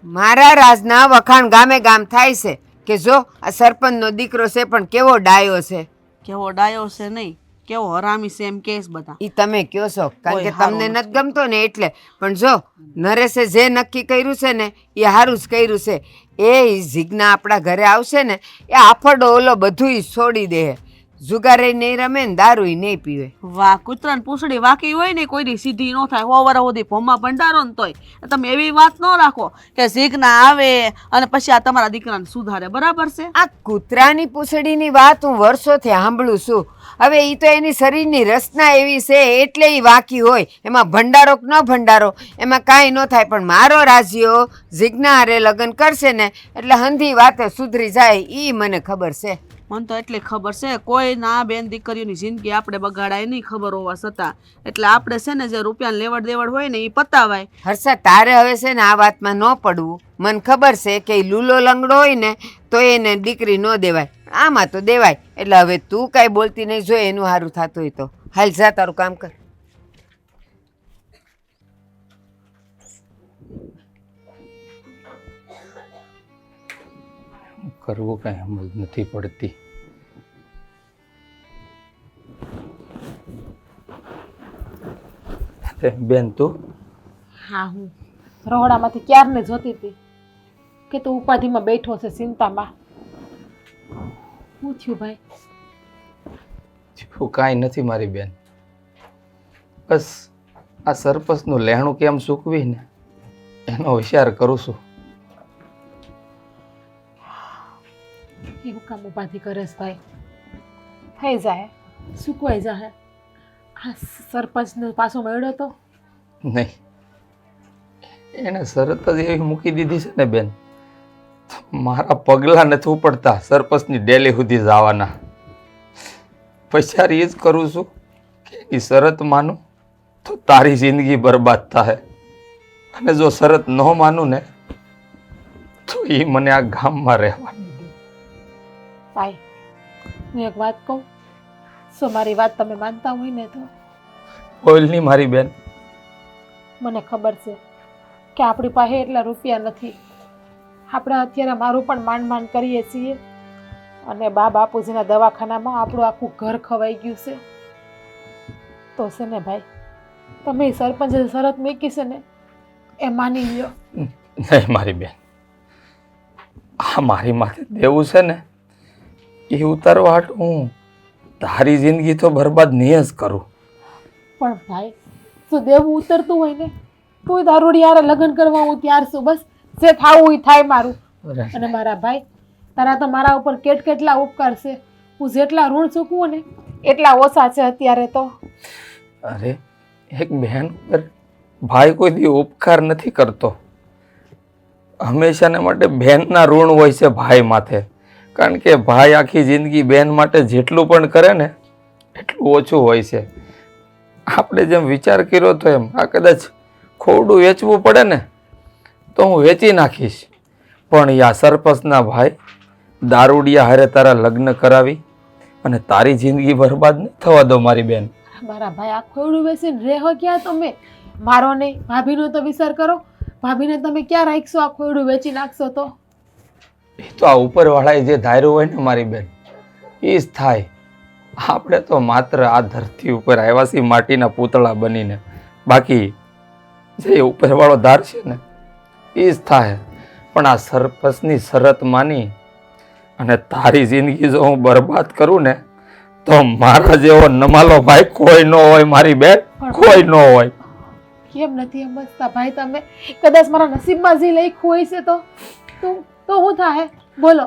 મારા રાજના વખાણ ગામે ગામ થાય છે કે જો આ સરપંચનો દીકરો છે પણ કેવો ડાયો છે. કેવો ડાયો છે નહીં કેવો હરામી છે એમ કેસ બધા. એ તમે કયો છો કારણ કે કોઈ હારું તમને નથી ગમતો ને એટલે. પણ જો નરેશે જે નક્કી કર્યું છે ને એ સારું જ કર્યું છે. એ જીજ્ઞા આપણા ઘરે આવશે ને એ આફડો ઓલો બધું છોડી દે. જુગારે નહીં રમે ને દારૂ નહીં પીવે. વાહ કૂતરાને પૂંછડી વાકી હોય ને કોઈની સીધી ન થાય હો વરા સુધી ભોમાં ભંડારો ને તોય તમે એવી વાત ન રાખો કે જીજ્ઞા આવે અને પછી આ તમારા દીકરાને સુધારે. બરાબર છે. આ કૂતરાની પૂંછડીની વાત હું વર્ષોથી સાંભળું છું. હવે એ તો એની શરીરની રચના એવી છે એટલે એ વાકી હોય. એમાં ભંડારો કે ન ભંડારો એમાં કાંઈ ન થાય. પણ મારો રાજ્યો જીજ્ઞા હારે લગ્ન કરશે ને એટલે હંધી વાતે સુધરી જાય એ મને ખબર છે. મને તો એટલી ખબર છે કોઈ ના બેન દીકરીઓની જિંદગી આપણે બગાડાય નહીં ખબર હોવા છતાં. એટલે આપણે છે ને જે રૂપિયાની લેવડ દેવડ હોય ને એ પતાવાય. હર્ષા તારે હવે છે ને આ વાતમાં ન પડવું. મને ખબર છે કે લૂલો લંગડો હોય ને તો એને દીકરી ન દેવાય આમાં તો દેવાય. એટલે હવે તું કાંઈ બોલતી નહીં જો એનું સારું થતું હોય તો હાલ જા તારું કામ કર. કરવું કાંઈ સમજ નથી પડતી. બેન તું હા હું રહોડામાંથી ક્યારને જોતી હતી કે તું ઉપાધિમાં બેઠો છે ચિંતામાં શું થયું ભાઈ? એવું કાંઈ નથી મારી બેન. બસ આ સરપંચનું લહેણું કેમ સૂકવી ને એનો વિચાર કરું છું. એવું કામ ઉપાધિ કરેશ ભાઈ? થઈ જાય, સુકવાઈ જાય. આ સરપંચને પાછો મળ્યો તો નહીં, એને શરત જ એવી મૂકી દીધી છે ને બેન, મારા પગલાં નથી ઉપડતા સરપંચની ડેલી સુધી જવાના. વિચાર એ જ કરું છું કે એ શરત માનું તો તારી જિંદગી બરબાદ થાય, અને જો શરત ન માનું ને તો એ મને આ ગામમાં રહેવા નહીં દે. ભાઈ હું એક વાત કહું, શું મારી વાત તમે માનતા હોય ને તો બોલ નહીં મારી બેન. મને ખબર છે કે આપણી પાસે એટલા રૂપિયા નથી. આપણે અત્યારે મારું પણ માંડ કરીએ છીએ, અને બા બાપુજીના દવાખાનામાં આપણું આખું ઘર ખવાઈ ગયું છે. તો છે ને ભાઈ, તમે સરપંચે શરત મૂકી છે ને એ માની લ્યો. નહીં મારી બેન, આ મારી માથે દેવું છે ને એ ઉતારવા હાટું હું તારી જિંદગી તો બરબાદ નહીં જ કરું. પણ ભાઈ જો દેવું ઉતરતું હોય ને તોય દારૂડી યારે લગ્ન કરવા હું ત્યાર છું. બસ જે થાવું એ થાય મારું. અને મારા ભાઈ, તારા તો મારા ઉપર કેટલા ઉપકાર છે. હું જેટલા ઋણ ચૂકવું ને એટલા ઓછા છે અત્યારે તો. અરે એક બહેન ઉપર ભાઈ કોઈ દી ઉપકાર નથી કરતો. હંમેશાને માટે બહેનના ઋણ હોય છે ભાઈ માથે, કારણ કે ભાઈ આખી જિંદગી બહેન માટે જેટલું પણ કરે ને એટલું ઓછું હોય છે. આપણે જેમ વિચાર કર્યો તો એમ આ કદાચ ખોડું વેચવું પડે ને તો હું વેચી નાખીશ, પણ યા સરપંચના ભાઈ દારૂડિયા હારે તારા લગ્ન કરાવી અને તારી જિંદગી બરબાદ નહીં થવા દો મારી બેન. મારા ભાઈ આ ખોયડું બેસીને રહેવો ક્યાં તમે? મારો નહીં, ભાભીનો તો વિચાર કરો. ભાભીને તમે ક્યાં રાખશો? આ ખોયડું વેચી નાખશો તો એ તો આ ઉપરવાળાએ જે ધાર્યું હોય ને મારી બેન એ જ થાય. આપણે તો માત્ર આ ધરતી ઉપર આવ્યા છીએ માટીના પૂતળા બનીને, બાકી જે ઉપરવાળો ધાર છે ને એ જ થાય. પણ આ સરપંચની શરત માની અને તારી જિંદગી જો હું બરબાદ કરું ને તો મારા જેવો નમાલો ભાઈ કોઈ ન હોય મારી બેન, કોઈ ન હોય. કેમ નથી સમજતા ભાઈ તમે? કદાચ મારા નસીબમાં જે લખ્યું હોય છે તો હું થાય બોલો?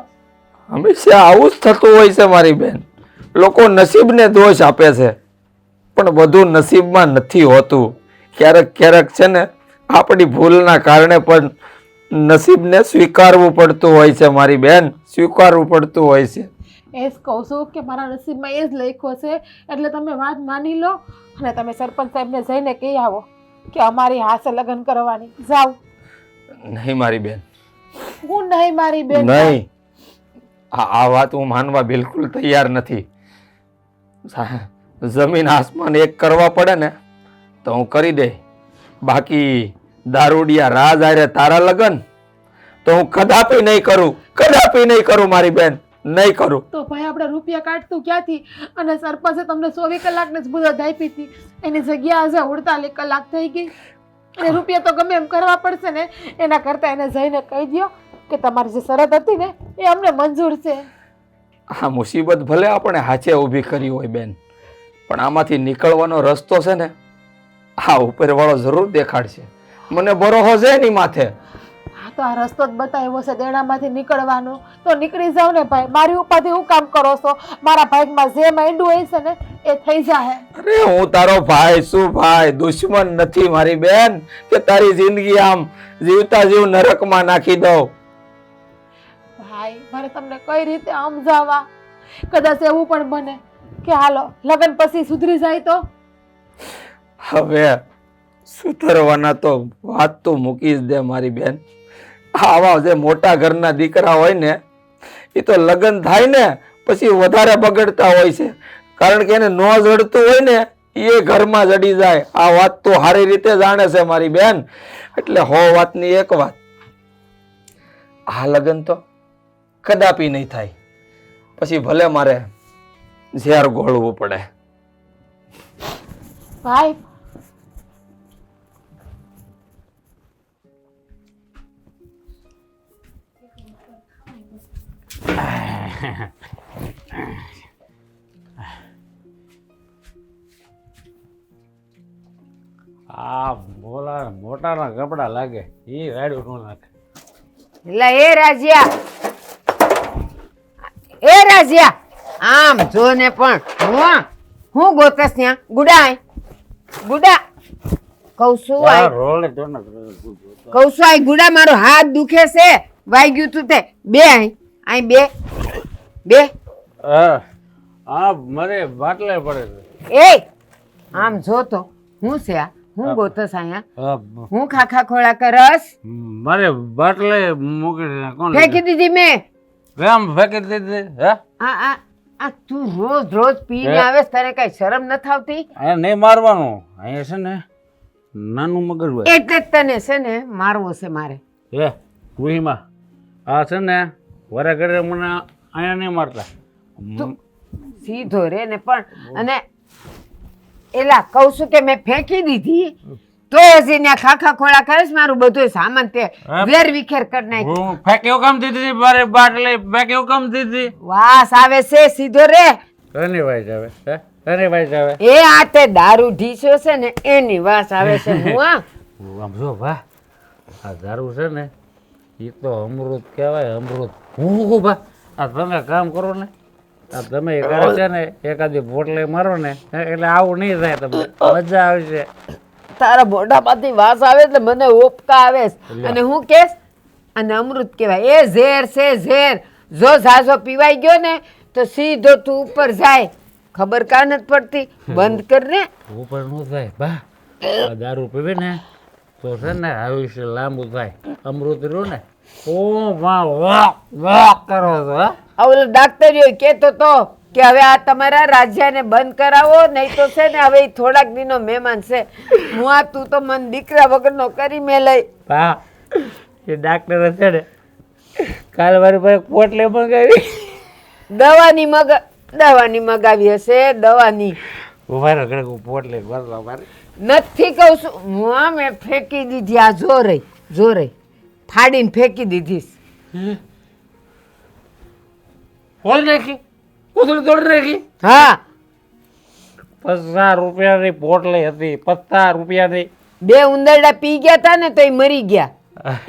હંમેશા આવું જ થતું હોય છે મારી બેન. લોકો નસીબને દોષ આપે છે, પણ બધું નસીબમાં નથી હોતું. ક્યારેક છે ને આપણી ભૂલના કારણે પણ નસીબને સ્વીકારવું પડતું હોય છે મારી બેન, સ્વીકારવું પડતું હોય છે. એ જ કહું છું કે મારા નસીબમાં એ જ લખ્યો છે, એટલે તમે વાત માની લો અને તમે સરપંચ સાહેબને જઈને કહી આવો કે અમારી હાસે લગ્ન કરવાની. જાઓ. નહીં મારી બેન, હું નહીં મારી બેન. નહીં, આ વાત હું માનવા બિલકુલ તૈયાર નથી. જમીન આસમાન એક કરવા પડે ને તો હું કરી દે, બાકી દારૂડિયા રાજ આરે તારા લગન તો હું કદાપી નહીં કરું, કદાપી નહીં કરું મારી બેન, નહીં કરું. તો ભાઈ આપણે રૂપિયા કાઢતું ક્યાંથી? અને સરપંચે તમને 24 કલાકની જ મુદત આપી હતી, એની જગ્યા આજે 48 કલાક થઈ ગઈ. અને રૂપિયા તો ગમે એમ કરવા પડશે ને, એના કરતાં એને જઈને કહી દો કે તમારી જે શરત હતી ને એ અમને મંજૂર છે. આ મુસીબત ભલે આપણે હાચે ઊભી કરી હોય બેન, પણ આમાંથી નીકળવાનો રસ્તો છે ને આ ઉપરવાળો જરૂર દેખાડશે. મને ભરોસો છે એની માથે. હા તો આ રસ્તો જ બતાવ્યો છે દેણામાંથી નીકળવાનો, તો નીકળી જાવ ને ભાઈ. મારી ઉપાધિ હું કામ કરો છો? મારા ભાગમાં જે માંડ્યું હોય છે ને એ થઈ જાય. અરે હું તારો ભાઈ શું ભાઈ, દુશ્મન નથી મારી બેન કે તારી જિંદગી આમ જીવતા જીવ નરકમાં નાખી દઉં. ભાઈ મારે તમને કઈ રીતે સમજાવવા? કદાચ એવું પણ બને કે હાલો લગ્ન પછી સુધરી જાય તો? હવે સુધરવાના તો વાત તો મૂકી જ દે મારી બેન. આવા જે મોટા ઘરના દીકરા હોય ને એ તો લગ્ન થાય ને પછી વધારે બગડતા હોય છે, કારણ કે એને ન જડતું હોય ને એ ઘરમાં જડી જાય. આ વાત તો સારી રીતે જાણે છે મારી બેન. એટલે વાતની એક વાત, આ લગ્ન તો કદાપી નહીં થાય, પછી ભલે મારે ઝેર ગોળવું પડે. ભાઈ આ મોટાના કપડા લાગે એ રાડ્યું ન નાખે. એટલે એ રાજ્યા આમ જો ને પણ હું ગોતસ ત્યાં ગુડા કઉ છું આ આય રોલે તો ન કઉ છું આય ગુડા મારો હાથ દુખે છે વાગ્યું તું તે બે આય બે આ મને બાટલે પડે છે. એ આમ જો તો હું છે આ હું ગોતસ અહીંયા હું ખાખા ખોળા કરસ મારે બાટલે મૂકી દીધા. કોણ ફેંકી દીધી મેં કેમ ફેંકી દીધી? હે આ તું રોજ પીને આવેસ તને કઈ શરમ ન થાવતી અહીંયા નહીં મારવાનું. અહીંયા છે ને નાનું મગજ હોય. એટલે જ તને છે ને મારવો છે મારે હે રૂહીમાં આ છે ને વરે ઘરે મને અહીંયા નહીં મારતા. સીધો રે ને પણ અને એલા કહું છું કે મેં ફેંકી દીધી તો હજી ત્યાં ખાખા ખોળા કરે છે મારું બધું સામાન તે વેર વિખેર કરી નાખ હું ફેંક્યો કામ દીધી મારે બાટલે ફેંક્યો કામ દીધી. વાસ આવે છે સીધો રે કની વાઈસ આવે? હે કની વાઈસ આવે? એ આ તે દારૂ ઢીસ્યો છે ને એની વાસ આવે છે હું આમ જો ભા આ દારૂ છે ને એ તો અમૃત કહેવાય અમૃત. હું ભા આ તમે કામ કરો ને આ તમે કરે છે ને એકાદી બોટલે મારો ને એટલે આવું નહીં થાય. તમને મજા આવશે. તારા મોઢામાંથી વાસ આવે એટલે મને ઓપકા આવે છે. અને હું કેસ અને અમૃત કહેવાય એ ઝેર છે ઝેર જો ઝાઝો પીવાઈ ગયો ને તો સીધો તું ઉપર જાય ખબર કા નથી પડતી બંધ કર ને ઉપર નું થાય બા આ દારૂ પીવે ને તો છે ને આયુષ્ય લાંબુ થાય. અમૃત રહ્યું ને ઓ વાહ વાહ વાહ કરો છો. હા ઓલો ડાક્ટરીઓ કહેતો તો કે હવે આ તમારા રાજ્યને બંધ કરાવો નહીં તો છે ને હવે ઈ થોડાક દિનો મહેમાન છે હું આ તું તો મન દીકરા વગરનો કરી મેં લઈ બા એ ડાક્ટર છે ને કાલે મારી પાસે પોટલે મંગાવી દવાની મગાવી હશે દવાની ઉભા ઘરે પોટલે ભરવા મારે નથી કહું છું હું આ મેં ફેંકી દીધી આ જોરે ફાડીને ફેંકી દીધીશ ખોલ નાખી કોથળી તોડી નાખી. હા 50 રૂપિયાની પોટલી હતી. 50 રૂપિયાની. 2 ઉંદરડા પી ગયા તા ને તો મરી ગયા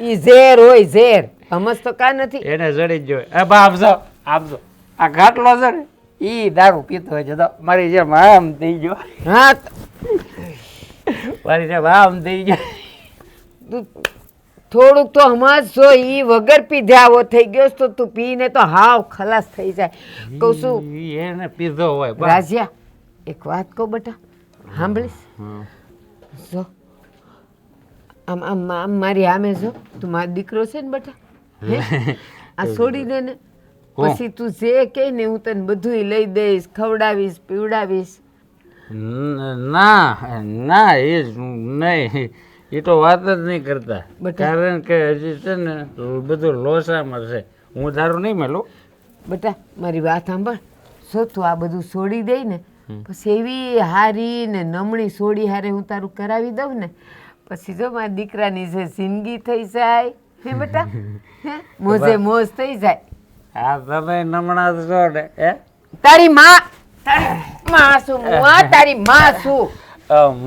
ઈ ઝેર હોય ઝેર સમજ તો કા નથી એને જડી જ જોઈએ. એ બા આપજો આ ઘાટલો છે ને ઈ દારૂ પીતો હોય છે તો મારી જેમ આમ થઈ ગયો. હા મારી જેમ આમ થઈ ગયો. તું થોડુંક તો સમજ જો ઈ વગર પીધે આવો થઈ ગયો તો તું પીને તો હાવ ખલાસ થઈ જાય કહું છું ઈ એને પીધો હોય બા. રાજ્યા એક વાત કહું બેટા સાંભળીશ જો આમ મારી આમે જો તું મારો દીકરો છે ને બેટા હે આ છોડી દે ને પછી તું જે કહે ને હું તને બધું લઈ દઈશ ખવડાવીશ પીવડાવીશ ના ના એ જ નહીં એ તો વાત જ નહીં કરતા. કારણ કે હજી છે ને બધું લોસામાં છે. હું દારૂ નહીં મેલું. બેટા મારી વાત સાંભળ જો તું આ બધું છોડી દઈ ને પછી એવી હારી ને નમણી સોડી હારે હું તારું કરાવી દઉં ને પછી જો મારા દીકરાની જે જિંદગી થઈ જાય હે બેટા હે મોજે મોજ થઈ જાય. હા તમે નમણા છો ને હે તારી માં શું મુઆ તારી માં શું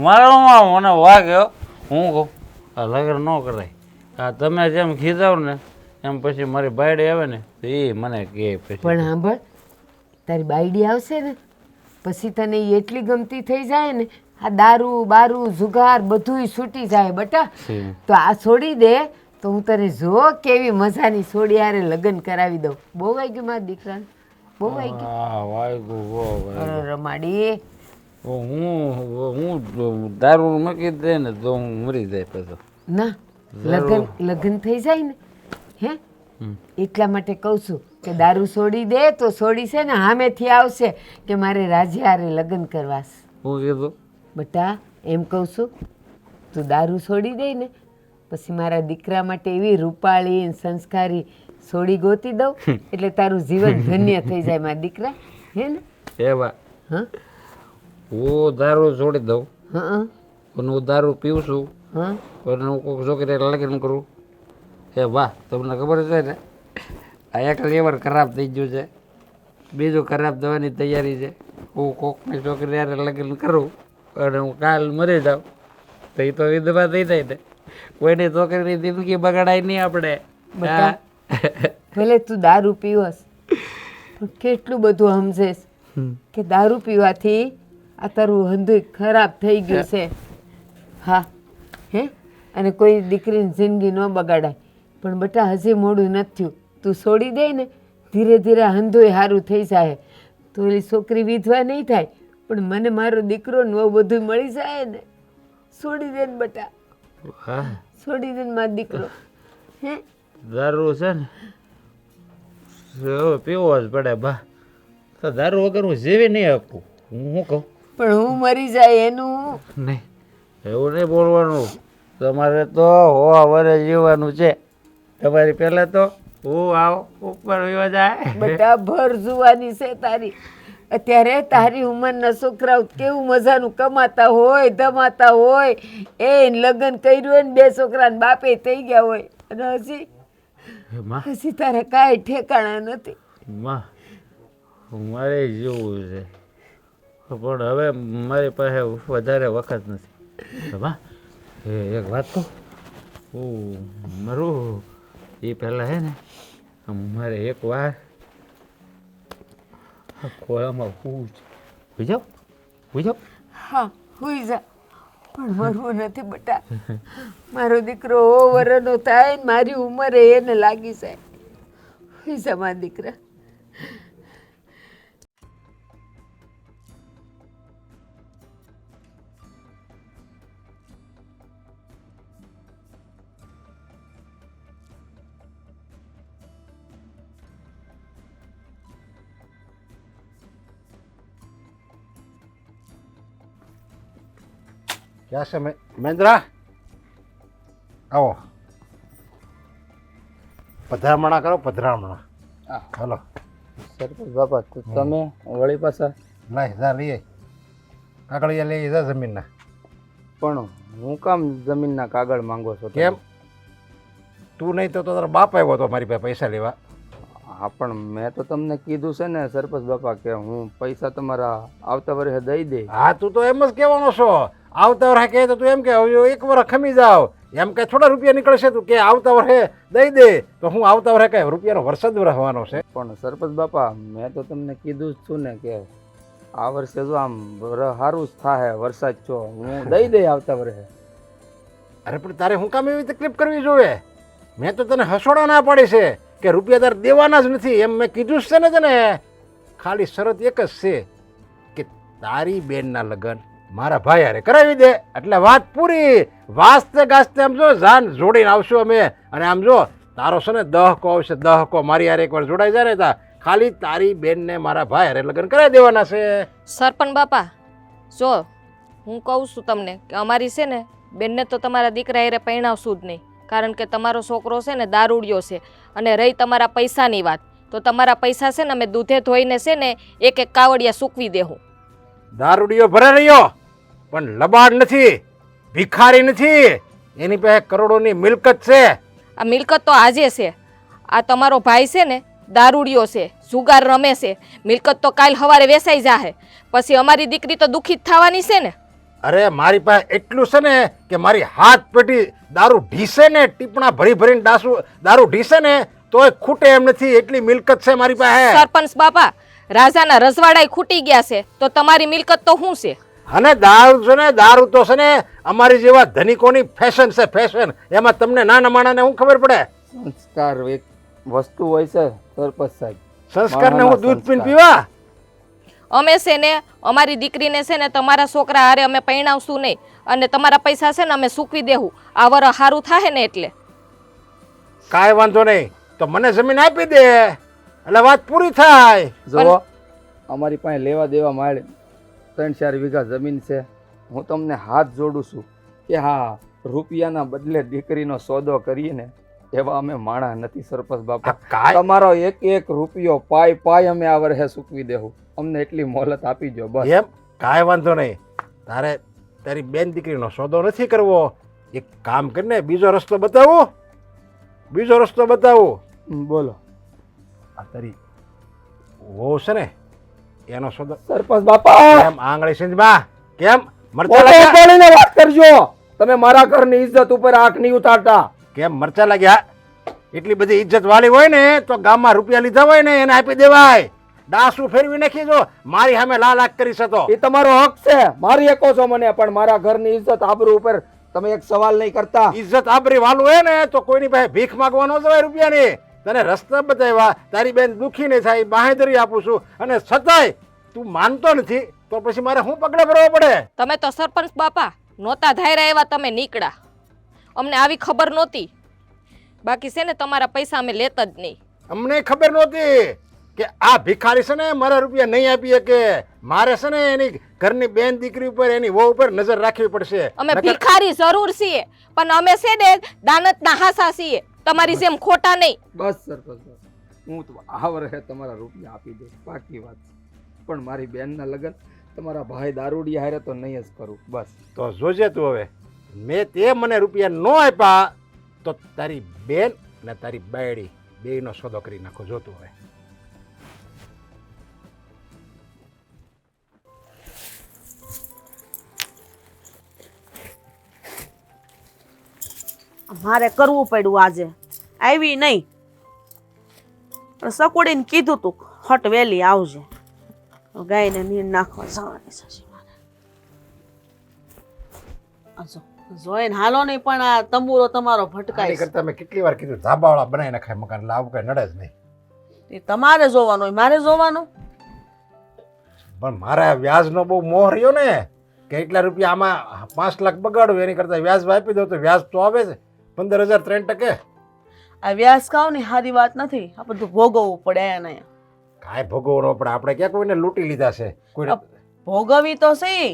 મારામાં મને વાગ્યો. હું કહું આ લગ્ન ન કરાય. આ તમે જેમ ખીજાવ ને એમ પછી મારી બાયડી આવે ને તો એ મને કહે પછી. પણ સાંભળ તારી બાયડી આવશે ને પછી તને ઈ એટલી ગમતી થઈ જાય ને આ દારૂ બારૂ જુગાર બધુંય છૂટી જાય બેટા તો આ છોડી દે તો હું તને જો કેવી મજાની છોડી હારે લગ્ન કરાવી દઉં. બહુ વાગ્યું મારા દીકરાને બહુ વાગ્યું. હા વાગ્યું બહુ વાગ્યું. અરે રમાડી હું દારૂ મૂકી દે ને તો હું મરી જાય પછી. ના લગ્ન થઈ જાય ને હે એટલા માટે કહું છું કે દારૂ છોડી દે તો છોડી છે ને સામેથી આવશે કે મારે રાજ્ય હારે લગ્ન કરવાસ. હું કીધું બેટા એમ કહું છું તું દારૂ છોડી દે ને પછી મારા દીકરા માટે એવી રૂપાળી અને સંસ્કારી છોડી ગોતી દઉં એટલે તારું જીવન ધન્ય થઈ જાય મારા દીકરા હે ને એવા હા હું દારૂ છોડી દઉં હા પણ હું દારૂ પીવું છું હા અને હું કોઈક છોકરી લગ્ન કરું. એ વાહ તમને ખબર છે ને આ એક લેવર ખરાબ થઈ ગયું છે. બીજું ખરાબ થવાની તૈયારી છે. હું કોકની છોકરી યારે લગ્ન કરું અને હું કાલ મરી જાઉં તો એ તો વિધવા થઈ જાય ને. કોઈની છોકરીની જિંદગી બગાડાય નહીં આપણે. બેટા, ભલે તું દારૂ પીવસ પણ કેટલું બધું સમજેશ કે દારૂ પીવાથી આ તારું હંધુય ખરાબ થઈ ગયું છે. હા હે, અને કોઈ દીકરીની જિંદગી ન બગાડાય. પણ બેટા હજી મોડું નથી થયું. તું છોડી દે ને ધીરે ધીરે હંધુય સારું થઈ જાય. તો એલી છોકરી વિધવા નહીં થાય પણ મને મારો દીકરો ને એવું બધું મળી જાય ને. છોડી દે ને બેટા, હા, છોડી દે ને મારો દીકરો. હે, દારૂ છે ને હવે પીવો જ પડે બા. તો દારૂ વગર હું જીવી નહીં શકું. હું શું કહું? પણ હું મરી જાય એનું નહીં, એવું નહીં બોલવાનું. તમારે તો હોવા વરે જીવવાનું છે. તમારી પહેલાં તો હું આવ ઉપર વિવા જાય. બેટા ભર જુવાની છે તારી. અત્યારે તારી ઉંમરના છોકરાઓ કેવું મજાનું કમાતા હોય ધમાતા હોય. એ લગ્ન કર્યું હોય ને 2 છોકરાને બાપે થઈ ગયા હોય અને હજી તારે કાંઈ ઠેકાણા નથી. માં મારે જેવું છે પણ હવે મારી પાસે વધારે વખત નથી. માં એક વાત કહું, હું મારું એ પહેલાં હે ને મારે એક વાર ખોળામાં હુઈ જાઓ. હા હુઈ જા, પણ મરવું નથી બેટા. મારો દીકરો વરનો થાય ને મારી ઉંમરે એને લાગી જાય. હુઈ જા મારા દીકરા. ક્યાં છે મહેન્દ્રા? આવો, પધરામણા કરો, પધરામણા. હાલો સરપંચ બાપા, તમે વળી પાછા? લાય જા લઈએ, કાગળિયા લઈ જા જમીનના. પણ હું કામ જમીનના કાગળ માંગો છો? કેમ? તું નહીં તો તારો બાપ આવ્યો હતો મારી પાસે પૈસા લેવા. હા, પણ મેં તો તમને કીધું છે ને સરપંચ બાપા કે હું પૈસા તમારા આવતા વર્ષે દઈ દે. હા, તું તો એમ જ કહેવાનો છો. આવતા વર્ષે કહે તો તું એમ કે હવે 1 વર્ષ ખમી જાવ, એમ કે થોડા રૂપિયા નીકળશે. તું કે આવતા વર્ષે દઈ દે તો હું આવતા વર્ષે કઈ રૂપિયાનો વરસાદ રહેવાનો છે. પણ સરપંચ બાપા, મેં તો તમને કીધું જ છું ને કે આ વર્ષે જો આમ સારું જ થાય, વરસાદ છો, હું દઈ દે આવતા વર્ષે. અરે પણ તારે હું કામ એવી તકલીફ કરવી જોઈએ? મેં તો તને હસોડા ના પાડી છે કે રૂપિયા તારે દેવાના જ નથી, એમ મેં કીધું જ છે ને તને. ખાલી શરત એક જ છે કે તારી બેનના લગ્ન મારા ભાઈ હારે કરાવી દે એટલે વાત પૂરી. વાસ્તે ગાસ્તે આમ જો જાન જોડીને આવશું અમે. અને આમ જો તારો છે ને દહકો આવશે, દહકો મારી હારે એકવાર જોડાઈ જાય ને તા ખાલી તારી બેનને મારા ભાઈ હારે લગ્ન કરાવી દેવાના છે. સરપંચ બાપા, જો હું કહું છું તમને કે અમારી છે ને બેનને તો તમારા દીકરા હારે પરણાવશું જ નહીં. કારણ કે તમારો છોકરો છે ને દારૂડિયો છે. અને રહી તમારા પૈસાની વાત, તો તમારા પૈસા છે ને અમે દૂધે ધોઈને છે ને 1-1 કાવડિયા સૂકવી દેવું. દારૂડિયો ભરે રહ્યો પણ લબાડ નથી, ભિખારી નથી. એની પાસે કરોડોની મિલકત છે. આ મિલકત તો આજે છે. આ તમારો ભાઈ છે ને દારૂડિયો છે, જુગાર રમે છે. મિલકત તો કાલ સવારે વેચાઈ જાહે, પછી અમારી દીકરી તો દુઃખી થવાની છે ને. અરે મારી પાસે એટલું છે ને કે મારી હાથ પેટી દારૂ ઢીસે ને, ટીપણા ભરી ભરીને દારૂ ઢીસે ને તોય ખૂટે એમ નથી, એટલી મિલકત છે મારી પાસે. સરપંચ બાપા, રાજાના રજવાડા ખૂટી ગયા છે તો તમારી મિલકત તો શું છે? અને દારૂ છે ને, દારૂ તો છે ને અમારી જેવા ધનિકોની ફેશન છે, ફેશન. એમાં તમને નાના માણાને શું ખબર પડે? સંસ્કાર એક વસ્તુ હોય છે સરપંચ સાહેબ. સંસ્કારને હું દૂધ પીને પીવા? અમે છે ને અમારી દીકરીને છે ને તમારા છોકરા હારે અમે પરણાવશું નહીં. અને તમારા પૈસા છે ને અમે સૂકવી દેવું. આ વર સારું થાય ને એટલે. કાંઈ વાંધો નહીં, તો મને જમીન આપી દે એટલે વાત પૂરી થાય. જો અમારી પાસે લેવા દેવા મળે 3-4 વીઘા જમીન છે. હું તમને હાથ જોડું છું કે હા, રૂપિયાના બદલે દીકરીનો સોદો કરીને એવા અમે માણા નથી સરપંચ બાપા. તમારો 1-1 રૂપિયો પાય અમે આ વર્ષે સૂકવી દેવું. અમને એટલી મોહલત આપી દો બસ. એમ? કાંઈ વાંધો નહીં. તારે તારી બેન દીકરીનો સોદો નથી કરવો, એક કામ કરીને બીજો રસ્તો બતાવું. બીજો રસ્તો બતાવું. બોલો. આ તારી વહુ છે ને એનો સોદો સરપંચ બાપા કેમ આંગળી સિંધમાં કેમ મરચા મોઢે લાગ્યા ઉપાડીને વાત કરજો. તમે મારા ઘરની ઇજ્જત ઉપર આંખ નહીં ઉતારતા. કેમ મરચા લાગ્યા એટલી બધી ઇજ્જત વાળી હોય ને તો ગામમાં રૂપિયા લીધા હોય ને એને આપી દેવાય. ડાસું ફેરવી નાખી જો મારી સામે લાખ કરી શકો. એ તમારો હક છે, મારી શકો છો મને, પણ મારા ઘરની ઇજ્જત આબરૂ ઉપર તમે એક સવાલ નહીં કરતા. ઇજ્જત આબરી વાલું હોય ને તો કોઈની પાસે ભીખ માંગવા ન જવાય રૂપિયાની. તને રસ્તા બતાવ્યા, તારી બેન દુખી નહીં થાય, બાંહેધરી આપું છું, અને છતાંય તું માનતો નથી તો પછી મારે શું પગલા ભરવા પડે? તમે તો સરપંચ બાપા નહોતા ધાયરા એવા તમે નીકળ્યા. અમને આવી ખબર નહોતી. બાકી છે ને તમારા પૈસા અમે લેતા જ નહીં. અમને ખબર નહોતી કે આ ભિખારી છે ને મારા રૂપિયા નહીં આપી શકે. મારે છે ને એની ઘરની બેન દીકરી ઉપર એની વહુ ઉપર નજર રાખવી પડશે. અમે ભિખારી જરૂર છીએ, પણ અમે છે ને દાનતના હાસા છીએ, તમારી જેમ ખોટા નહીં. બસ સરપંચ બાપા, હું તો આ વર્ષે તમારા રૂપિયા આપી દઈશ, પાકી વાત છે. પણ મારી બેનના લગ્ન તમારા ભાઈ દારૂડિયા હારે તો નહીં જ કરું. બસ તો જોજે તું હવે, મેં તે મને રૂપિયા ન આપ્યા તો તારી બેન ને તારી બાયડી બેયનો સોદો કરી નાખો. જોતું હવે. મારે કરવું પડ્યું આજે. આવી નહીં પણ સકુડીને કીધું તું હટ વેલી આવજે. ગાયને નીર નાખવા જવાની છે મારે. જોઈને હાલો નહીં, પણ આ તંબુરો તમારો આની ભટકાય કરતા મેં કેટલી વાર કીધું ધાબાવાળા બનાવી નાખાય મકાન, એટલે આવું કઈ નડે જ નહીં. એ તમારે જોવાનું હોય, મારે જોવાનું. પણ મારા વ્યાજનો બહુ મોહ રહ્યો ને કે એટલા રૂપિયા આમાં 5 લાખ બગાડું એની કરતા વ્યાજ આપી દો તો વ્યાજ તો આવે છે 15,000 આ વ્યાસ ખાવ ને સારી વાત નથી. આ બધું ભોગવવું પડે એને. કાંઈ ભોગવવાનો પડે? આપણે ક્યાં કોઈને લૂંટી લીધા છે? કોઈ ભોગવી તો સહી.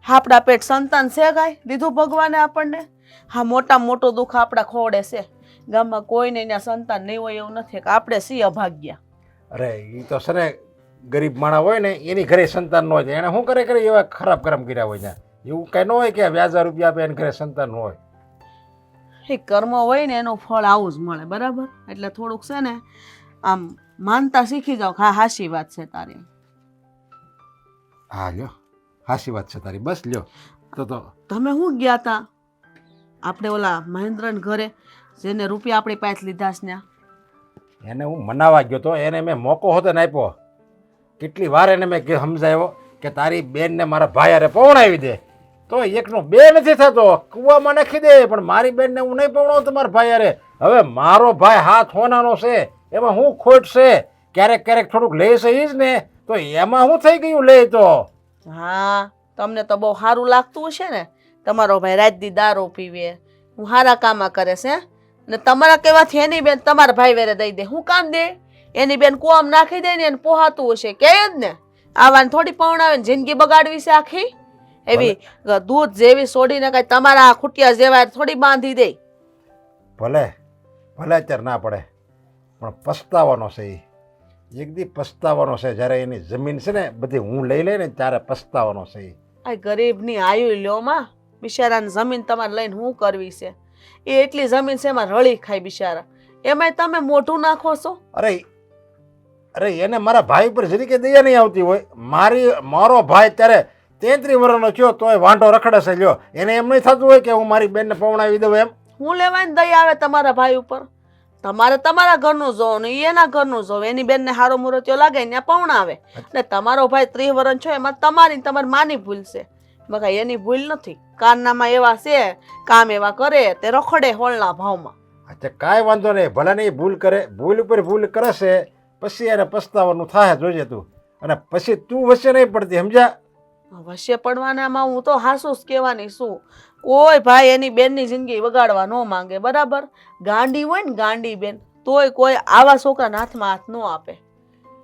આપણા પેટ સંતાન છે કાંઈ દીધું ભગવાને આપણને? હા, મોટા મોટું દુઃખ આપણા ખોડે છે. ગામમાં કોઈને એના સંતાન નહીં હોય એવું નથી કે આપણે સી અભાગ્યા. અરે એ તો છે ને ગરીબ માણસ હોય ને એની ઘરે સંતાન ન હોય, એને શું કરે એવા ખરાબ કર્મ કર્યા હોય ત્યાં. એવું કઈ ન હોય કે વ્યાજ રૂપિયા આપે એને ઘરે સંતાન ન હોય. એ કર્મ હોય ને એનું ફળ આવું જ મળે, બરાબર? એટલે થોડુંક છે ને આમ માનતા શીખી જાઓ. હા, હાશી વાત છે તારી. હા લ્યો, હાસી વાત છે તારી. બસ લ્યો. તો તમે શું ગયા તા આપણે ઓલા મહેન્દ્રન ઘરે, જેને રૂપિયા આપણી પાસે લીધા છે ત્યાં? એને હું મનાવા ગયો તો, એને મેં મોકો હોતો ને આપ્યો. કેટલી વાર એને મેં સમજાવ્યો કે તારી બેનને મારા ભાઈ હારે પવણાવી દે, તો એકનો બે નથી થતો, કૂવામાં નાખી દે. પણ મારી બેનને હું નહીં પવણાવું તમારા ભાઈ હારે. હવે મારો ભાઈ હાથ હોનાનો છે, એમાં હું ખોટ છે? ક્યારેક ક્યારેક થોડુંક લે છે એ જ ને, તો એમાં શું થઈ ગયું લે તો? હા, તમને તો બહુ સારું લાગતું હશે ને. તમારો ભાઈ રાત દી દારૂ પીવે, હું સારા કામમાં કરે છે, ને તમારા કહેવાથી એની બેન તમારા ભાઈ વેરે દઈ દે. શું કામ દે? એની બેન કોમ નાખી દે ને એને પોહાતું હશે, કે જ ને. આવાને થોડી પવણાવે ને જિંદગી બગાડવી છે આખી. એવી દૂધ જેવી છોડીને કઈ તમારા ખૂટિયા જેવા થોડી બાંધી દે. ભલે ભલે અત્યારે ના પડે, પણ પસ્તાવાનો છે એ. એક દી પસ્તાવાનો છે જ્યારે એની જમીન છે ને બધી હું લઈ લઈને ત્યારે પસ્તાવાનો છે એ. આ ગરીબની આયુ લ્યો માં, બિચારાની જમીન તમારે લઈને શું કરવી છે? એ એટલી જમીન છે એમાં રળી ખાય બિચારા, એમાંય તમે મોઢું નાખો છો. અરે એને મારા ભાઈ ઉપર જરી કે દયા નહીં આવતી હોય. મારો ભાઈ ત્યારે 33 વર્ષનો થયો તોય વાંઢો રખડે છે. લ્યો, એને એમ નહીં થતું હોય કે હું મારી બેનને પવણાવી દઉં એમ? હું લેવાની દયા આવે તમારા ભાઈ ઉપર? તમારે તમારા ઘરનું જોવો ને એના ઘરનું જોવે. એની બેનને હારો મુરત્યો લાગે ને પવણાવે, ને તમારો ભાઈ 30 વર્ષ છો એમાં તમારી માની ભૂલ છે. બકા એની ભૂલ નથી. કારનામાં એવા છે, કામ એવા કરે તે રખડે હોળના ભાવમાં. અચ્છા, કાંઈ વાંધો નહીં, ભલે નહીં ભૂલ કરે, ભૂલ ઉપર ભૂલ કરે છે, પછી એને પસ્તાવાનું થાય. જોજે તું. અને પછી તું વચ્ચે નહીં પડતી, સમજ્યા? વચ્ચે પડવાનામાં હું તો હાસું જ કહેવાની છું. કોઈ ભાઈ એની બેનની જિંદગી બગાડવા ન માંગે, બરાબર? ગાંડી હોય ને ગાંડી બેન, તોય કોઈ આવા છોકરાના હાથમાં હાથ ન આપે.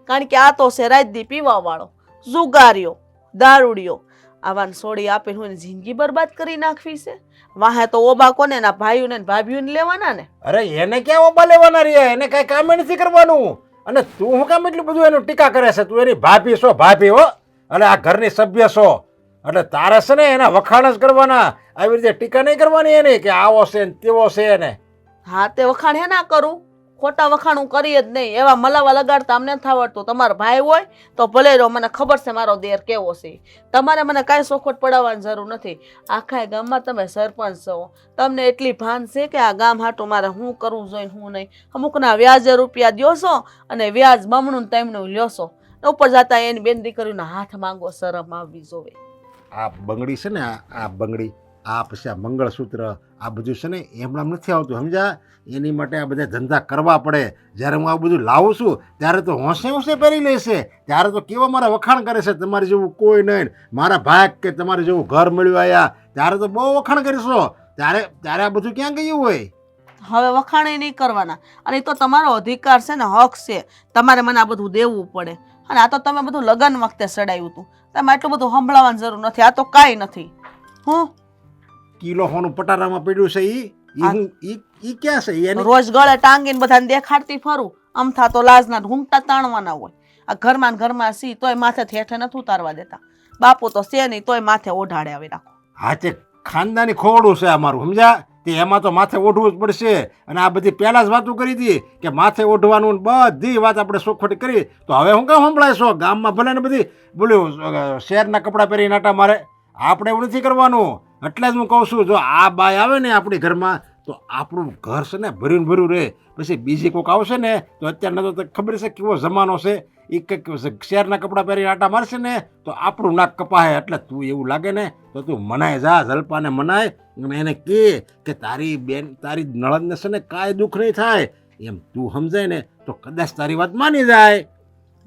કારણ કે આ તો છે રાતદી પીવા વાળો, જુગારીઓ, દારૂડિયો. આવાને છોડી આપીને હું જિંદગી બરબાદ કરી નાખવી છે. વાહે તો ઓબા કોને ના ભાઈઓને ભાભીઓને લેવાના ને. અરે એને ક્યાં ઓબા લેવાના રહ્યા? એને કઈ કામ નથી કરવાનું. અને તું શું કામ એટલું બધું એનું ટીકા કરે છે? તું એની ભાભી છો, ભાભી હો, અને આ ઘરની સભ્ય છો, એટલે તારે છે ને એના વખાણ જ કરવાના. આવી રીતે ટીકા નહીં કરવાની એની કે આવો છે ને તેવો છે એને. હા, તે વખાણ હે ના કરું, ખોટા વખાણું કરીએ જ નહીં. એવા મલાવા લગાડતા અમને નથી આવડતું. તમારો ભાઈ હોય તો ભલે રહો, મને ખબર છે મારો દેર કેવો છે. તમારે મને કાંઈ સોખવટ પડાવવાની જરૂર નથી. આખા ગામમાં તમે સરપંચ છો, તમને એટલી ભાન છે કે આ ગામ હાટું મારે શું કરવું જોઈએ શું નહીં. અમુકના વ્યાજે રૂપિયા દ્યો છો અને વ્યાજ બમણું ને તેમનું લ્યો છો. ઉપર જતા એની બેન દીકરીઓના હાથ માંગો, શરમ આવવી જોવે. આ બંગડી છે ને, આ બંગડી, આ પછી આ મંગળસૂત્ર, આ બધું છે ને એમણામ નથી આવતું, સમજ્યા? એની માટે આ બધા ધંધા કરવા પડે. જ્યારે હું આ બધું લાવું છું ત્યારે તો હોંશે હોંશે પહેરી લેશે, ત્યારે તો કેવા મારા વખાણ કરે છે, તમારી જેવું કોઈ નહીં, મારા ભાગ કે તમારે જેવું ઘર મળ્યું આયા, ત્યારે તો બહુ વખાણ કરીશો. ત્યારે આ બધું ક્યાં ગયું હોય? હવે વખાણે નહીં કરવાના. અને એ તો તમારો અધિકાર છે ને, હક છે. તમારે મને આ બધું દેવું પડે. અને આ તો તમે બધું લગ્ન વખતે સડાયું હતું. તમે આટલું બધું સંભળાવવાની જરૂર નથી. આ તો કાંઈ નથી. હું કિલો હોનું પટારામાં પડ્યું છે, ઈ ક્યાં છે? એની રોજ ગળે ટાંગીને બધાને દેખાડતી ફરું. અમથા તો લાજના ઘૂંઘટા તાણવાના હોય. આ ઘરમાં ને ઘરમાં સી તોય માથે હેઠે નથી ઉતારવા દેતા. બાપુ તો છે નહીં તોય માથે ઓઢાડે આવી રાખો. હા, તે ખાનદાની ખોવડું છે અમારું, સમજ્યા? તે એમાં તો માથે ઓઢવું જ પડશે. અને આ બધી પહેલાં જ વાતો કરી હતી કે માથે ઓઢવાનું, બધી વાત આપણે ચોખવટ કરી. તો હવે હું કામ સંભળાયશો? ગામમાં ભલે ને બધી બોલ્યું શહેરના કપડાં પહેરી નાટા મારે, આપણે એવું નથી કરવાનું. એટલે જ હું કહું છું, જો આ બાય આવે ને આપણી ઘરમાં તો આપણું ઘર છે ને ભર્યું ભર્યું રહે. પછી બીજી કોઈક આવશે ને તો અત્યારના તો ખબર છે કેવો જમાનો છે, એ કંઈક શહેરના કપડાં પહેરી આટા મારશે ને તો આપણું નાક કપાય. એટલે તું એવું લાગે ને તો તું મનાય જા, જલપાને મનાય અને એને કહે કે તારી બેન, તારી નળદને છે ને કાંઈ દુઃખ નહીં થાય, એમ તું સમજાય ને તો કદાચ તારી વાત માની જાય.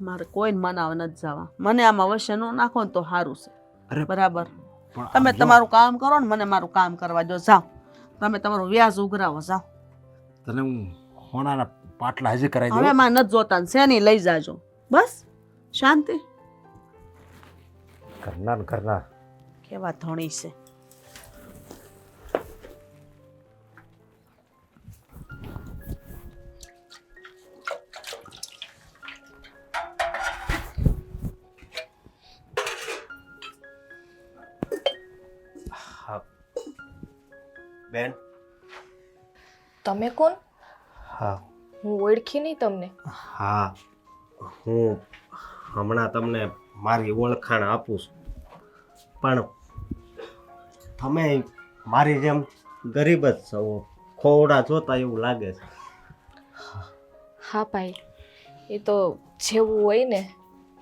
મારે કોઈને મનાવવા નથી જવા. મને આમાં વશે ન નાખો ને તો સારું છે. અરે બરાબર. પણ તમે આમ જો, તમારું કામ કરો ને મને મારું કામ કરવા દો. જાઓ, તમે તમારું વ્યાજ ઉઘરાવો. જાઓ. તને હું હોનાના પાટલા હજી કરાવી હવે દઉં. માં નથી જોતા ને શેની લઈ જાજો. બસ શાંતિ. કરનાર કેવા ધણી છે. બેન. તમે કોણ? હા હું ઓળખી નહીં તમને. હા, હું હમણાં તમને મારી ઓળખાણ આપું છું, પણ તમે મારી જેમ ગરીબ જ છો, ખોવડા જોતા એવું લાગે છે. હા ભાઈ, એ તો જેવું હોય ને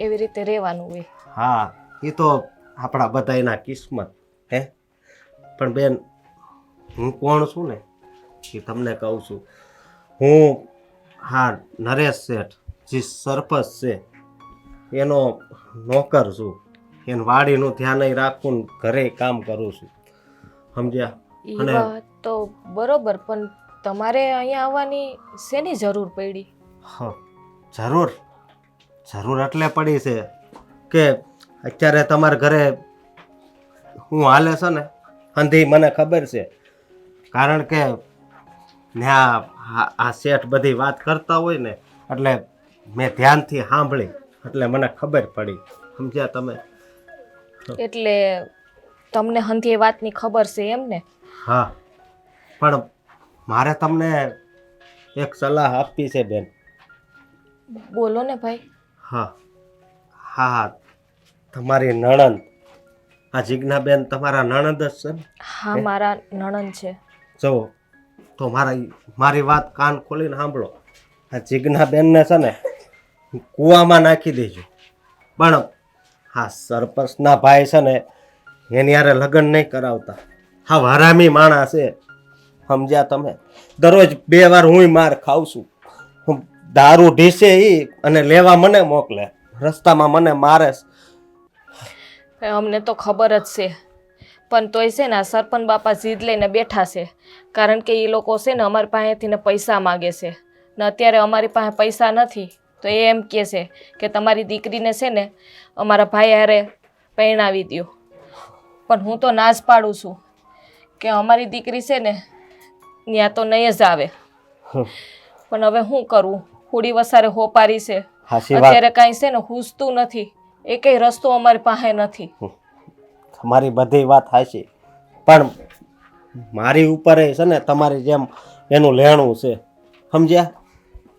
એવી રીતે રહેવાનું હોય. હા, એ તો આપણા બધાયના કિસ્મત હે. પણ બેન, હું કોણ છું ને એ તમને કહું છું. હું હા નરેશ શેઠ જે સરપંચ છે એનો નોકર છું. એને વાડીનું ધ્યાન રાખું ને ઘરે કામ કરું છું, સમજ્યા? એ અને- વાત તો બરોબર, પણ તમારે અહીંયા આવવાની શેની જરૂર પડી? હા, જરૂર એટલે પડી છે કે અત્યારે તમારા ઘરે હું હાલે છે ને અંધી મને ખબર છે. કારણ કે ત્યાં આ શેઠ બધી વાત કરતા હોય ને એટલે મેં ધ્યાનથી સાંભળી એટલે મને ખબર પડી, સમજ્યા તમે? એટલે તમને હંધી એ વાતની ખબર છે એમ ને? હા, પણ મારે તમને એક સલાહ આપવી છે બેન. બોલો ને ભાઈ. હા હા હા, તમારી નણંદ, આ જીજ્ઞાબેન તમારા નણંદ જ છે ને? હા, મારા નણંદ છે. જુઓ તો મારી વાત કાન ખોલીને સાંભળો. આ જીજ્ઞાબેનને છે ને કૂવામાં નાખી દેજો. પણ હા, સરપંચના ભાઈ છે ને એની યારે લગ્ન નહીં કરાવતા. હા, હરામી માણસ છે, સમજ્યા તમે? દરરોજ 2 વાર હું માર ખાઉં છું. હું દારૂ ઢીસે ઈ અને લેવા મને મોકલે, રસ્તામાં મને મારે. અમને તો ખબર જ છે, પણ તોય છે ને આ સરપંચ બાપા જીદ લઈને બેઠા છે. કારણ કે એ લોકો છે ને અમારી પાસેથી ને પૈસા માગે છે ને અત્યારે અમારી પાસે પૈસા નથી. તો એ એમ કહે છે કે તમારી દીકરીને છે ને અમારા ભાઈ હારે પરણાવી દો. પણ હું તો ના જ પાડું છું કે અમારી દીકરી છે ને ત્યાં તો નહીં જ આવે. પણ હવે શું કરવું? હુડી વસારે હોપારી છે, અત્યારે કાંઈ છે ને હુસતું નથી. એકેય રસ્તો અમારી પાસે નથી. તમારી બધી વાત હાચી, પણ મારી ઉપર છે ને તમારી જેમ એનું લેણું છે, સમજ્યા?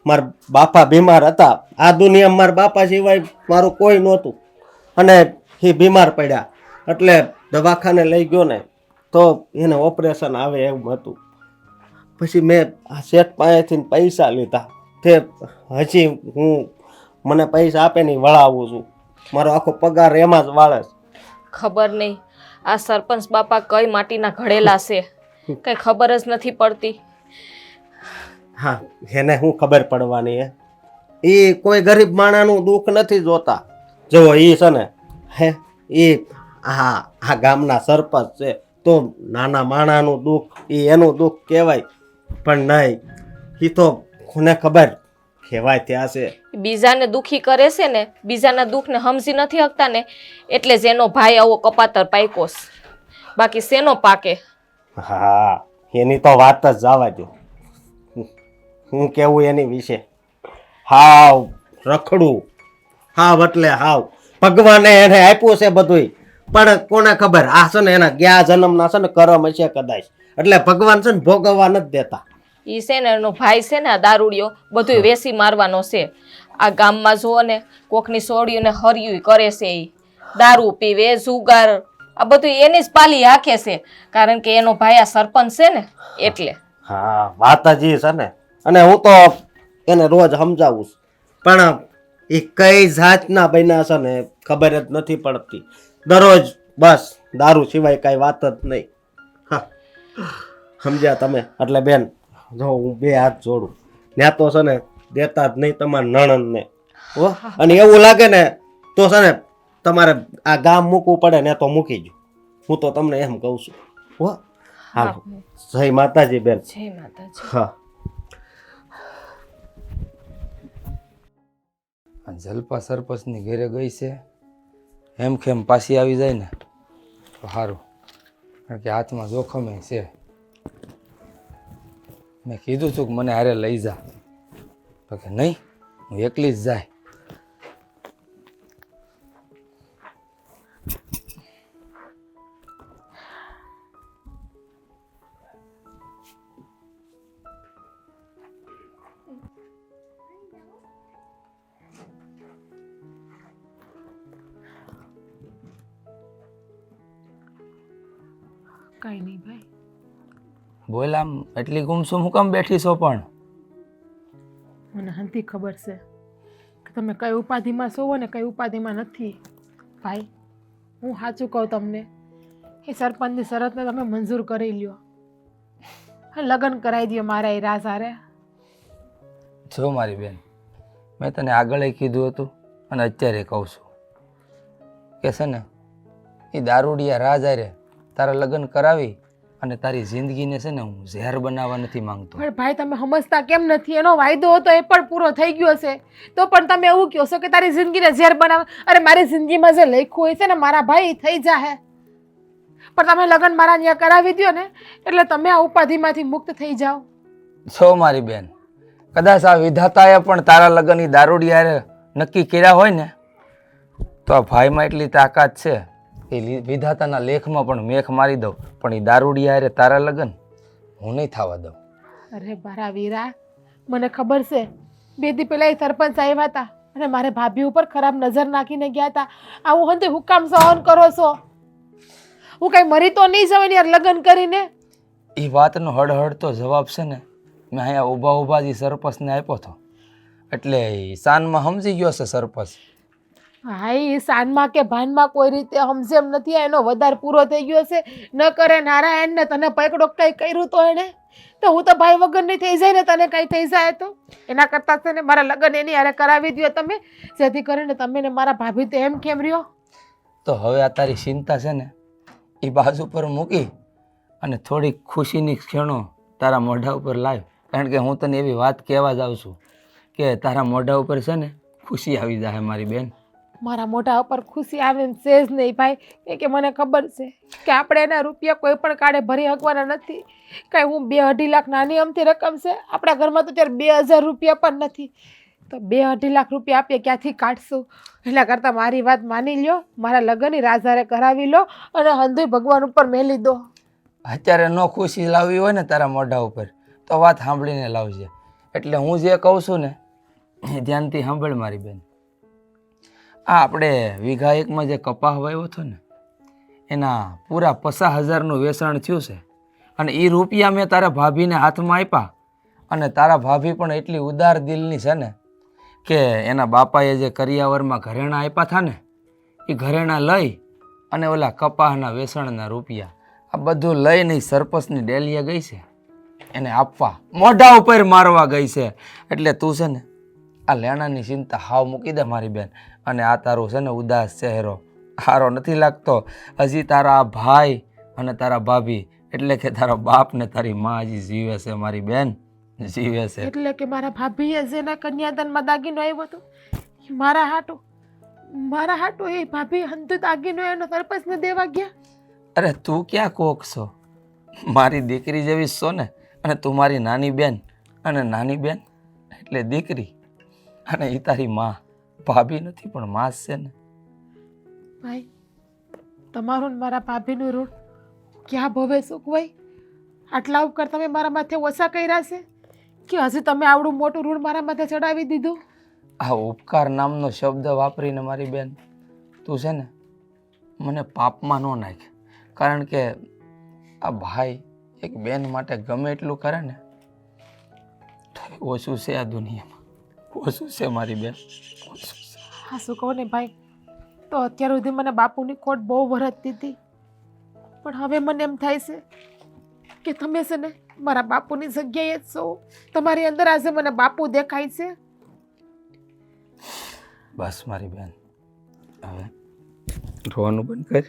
મારા બાપા બીમાર હતા. આ દુનિયામાં મારા બાપા સિવાય મારું કોઈ નહોતું, અને એ બીમાર પડ્યા એટલે દવાખાને લઈ ગયો ને તો એને ઓપરેશન આવે એમ હતું. પછી મેં આ શેઠ પાસેથી પૈસા લીધા, તે હજી હું મને પૈસા આપે નહીં વળાવું છું. મારો આખો પગાર એમાં જ વાળે છે. ખબર નહીં આ સરપંચ બાપા કઈ માટીના ઘડેલા છે કઈ ખબર જ નથી પડતી. હા, એને શું ખબર પડવાની એ કોઈ ગરીબ માણાનું દુઃખ નથી જોતા. જો એ છે ને એ આ ગામના સરપંચ છે તો નાના માણાનું દુઃખ એનું દુઃખ કહેવાય, પણ નહીં, એ તો કોને ખબર કહેવાય ત્યાં છે. બીજાને દુખી કરે છે ને, બીજાના દુઃખને સમજી નથી શકતા ને, એટલે જ એનો ભાઈ આવો કપાતર પાક્યો છે. બાકી શેનો પાકે? હા, એની તો વાત જ જવા દો. હું કેવું એની વિશે, હાવ રખડું, હાવ એટલે હાવ. ભગવાને એને આપ્યું છે બધુંય, પણ કોને ખબર આ છે ને એના ગયા જન્મના છે ને કરમ હશે કદાચ, એટલે ભગવાન છે ને ભોગવવા નથી દેતા. ઈ છે ને એનો ભાઈ છે ને આ દારૂડિયો બધું વેસી મારવાનો છે. આ ગામમાં જુઓ ને કોકની સોડિયું ને હરિયું કરે છે. ઈ દારૂ પીવે, જુગાર, આ બધું એની જ પાલી હાકે છે, કારણ કે એનો ભાઈ આ સરપંચ છે ને એટલે. હા, વાત જ ઈ છે ને, અને હું તો એને રોજ સમજાવું છું, પણ એ કઈ જાતના બન્યા છે ને ખબર જ નથી પડતી. દરરોજ બસ દારૂ સિવાય કઈ વાત જ નહીં. હા, સમજ્યા તમે? એટલે બેન જો હું બે હાથ જોડું, ત્યાં તો છે ને દેતા જ નહીં તમારા નણંદને. હો, અને એવું લાગે ને તો છે ને તમારે આ ગામ મૂકવું પડે ને તો મૂકી જો. હું તો તમને એમ કહું છું. હો, હાલો, જય માતાજી બેન. જય માતાજી. હા. જલપા સરપંચની ઘેરે ગઈ છે, એમ ખેમ પાછી આવી જાય ને તો સારું, કારણ કે હાથમાં જોખમે છે. મેં કીધું હતું કે મને હારે લઈ જા, તો કે નહીં, હું એકલી જ જાય. કઈ નહીં ભાઈ. બોલ, આમ એટલી ગુમસુમ હું કામ બેઠી છો? પણ મને હંતી ખબર છે કે તમે કઈ ઉપાધિમાં છો ને કઈ ઉપાધિમાં નથી. ભાઈ હું સાચું કહું તમને, એ સરપંચની શરતને તમે મંજૂર કરી લ્યો, લગ્ન કરાવી દો મારા એ રાજ હારે. જો મારી બેન, મેં તને આગળ કીધું હતું અને અત્યારે કહું છું કે છે ને એ દારૂડિયા રાજ હારે તારા લગ્ન કરાવી અને તારી જિંદગીને છે ને હું ઝેર બનાવવા નથી માંગતો. પણ ભાઈ તમે સમજતા કેમ નથી? એનો વાયદો હતો એ પણ પૂરો થઈ ગયો છે, તો પણ તમે એવું કહો છો કે તારી જિંદગીને ઝેર બનાવ. અરે મારી જિંદગીમાં જે લખ્યું હોય છે ને મારા ભાઈ થઈ જાહે, પણ તમે લગ્ન મારા ત્યાં કરાવી દો ને એટલે તમે આ ઉપાધિમાંથી મુક્ત થઈ જાઓ. છો મારી બેન, કદાચ આ વિધાતાએ પણ તારા લગ્ન એ દારૂડિયારે નક્કી કર્યા હોય ને તો આ ભાઈમાં એટલી તાકાત છે એ વિધાતાના લેખમાં પણ મેખ મારી દઉં, પણ એ દારૂડિયારે તારા લગ્ન હું નહીં થવા દઉં. અરે મારા વીરા, મને ખબર છે 2 દી પહેલા એ સરપંચ આવ્યા હતા અને મારે ભાભી ઉપર ખરાબ નજર નાખીને ગયા હતા. આવું હંતે હું કામ સહન કરો છો? હું કઈ મરી તો નહીં જવાય યાર લગ્ન કરીને. એ વાતનો હળહળતો જવાબ છે ને મેં અહીંયા ઊભા જ સરપંચને આપ્યો હતો, એટલે એ સાનમાં સમજી ગયો છે સરપંચ. હા, એ સાનમાં કે ભાનમાં કોઈ રીતે સમજે એમ નથી, એનો વધાર પૂરો થઈ ગયો છે. ન કરે નારાયણ ને તને પકડો કઈ કર્યું તો એને, તો હું તો ભાઈ વગર નહીં થઈ જાય ને તને કઈ થઈ જાય તો એના કરતા છે ને મારા લગ્ન એની હારે કરાવી દો તમે, જેથી કરીને તમે ને મારા ભાભી તો એમ કેમ રહ્યો. તો હવે આ તારી ચિંતા છે ને એ બાજુ પર મૂકી અને થોડીક ખુશીની ક્ષણો તારા મોઢા ઉપર લાવ, કારણ કે હું તને એવી વાત કહેવા જ આવું છું કે તારા મોઢા ઉપર છે ને ખુશી આવી જાય મારી બેન. મારા મોઢા ઉપર ખુશી આવે એમ છે જ નહીં ભાઈ, કે મને ખબર છે કે આપણે એના રૂપિયા કોઈ પણ કાળે ભરી શકવાના નથી. કાંઈ હું 2-2.5 લાખ નાની અમથી રકમ છે, આપણા ઘરમાં તો ત્યારે 2000 રૂપિયા પણ નથી, તો 2-2.5 લાખ રૂપિયા આપીએ ક્યાંથી કાઢશું? એટલા કરતાં મારી વાત માની લ્યો, મારા લગ્નની રાજારે કરાવી લો અને હંધુય ભગવાન ઉપર મેલી દો. અત્યારે ન ખુશી લાવવી હોય ને તારા મોઢા ઉપર તો વાત સાંભળીને લાવજે, એટલે હું જે કહું છું ને એ ધ્યાનથી સાંભળ મારી બેન. આ આપણે વીઘા એકમાં જે કપાસ વાવ્યો હતો ને એના પૂરા 50,000નું વેચાણ થયું છે. અને એ રૂપિયા મેં તારા ભાભીને હાથમાં આપ્યા. અને તારા ભાભી પણ એટલી ઉદાર દિલની છે ને કે એના બાપાએ જે કરિયાવરમાં ઘરેણાં આપ્યા હતા ને એ ઘરેણાં લઈ અને ઓલા કપાસના વેચાણના રૂપિયા આ બધું લઈને સરપંચની ડેલીએ ગઈ છે એને આપવા, મોઢા ઉપર મારવા ગઈ છે. એટલે તું છે ને આ લેણાની ચિંતા હાવ મૂકી દે મારી બેન. અને આ તારું છે ને ઉદાસ ચહેરો સારો નથી લાગતો. હજી તારા ભાઈ અને તારા ભાભી એટલે કે તારા બાપ ને તારી માં હજી જીવે છે મારી બેન, જીવે છે. એટલે કે મારા ભાભીએ જેના કન્યાદાનમાં દાગીનો આવ્યો હતો એ મારા હાટો એ ભાભી હંતુ દાગીનો એનો સરપંચને દેવા ગયા. અરે તું ક્યાં કોક છો? મારી દીકરી જેવી છો ને. અને તું મારી નાની બેન, અને નાની બેન એટલે દીકરી, અને એ તારી માં. ભાભી નથી પણ માં જ છે ને. ભાઈ તમારું ને મારા ભાભીનું ઋણ ક્યાં ભવે સુકવાય? આટલા ઉપકાર તમે મારા માથે ઓછા કર્યા છે કે હજી તમે આવડું મોટું ઋણ મારા માથે ચડાવી દીધું? આ ઉપકાર નામનો શબ્દ વાપરીને મારી બેન તું છે ને મને પાપમાં ન નાખ. કારણ કે આ ભાઈ એક બેન માટે ગમે એટલું કરે ને તો ઓછું છે આ દુનિયામાં, ઓછું છે મારી બેન, ઓછું છે. હા શું કહું ને ભાઈ, તો અત્યાર સુધી મને બાપુની ખોટ બહુ વરસતી હતી, પણ હવે મને એમ થાય છે કે તમે છે ને મારા બાપુની જગ્યાએ જ છો. તમારી અંદર આજે મને બાપુ દેખાય છે. બસ મારી બેન હવે રોવાનું બંધ કર.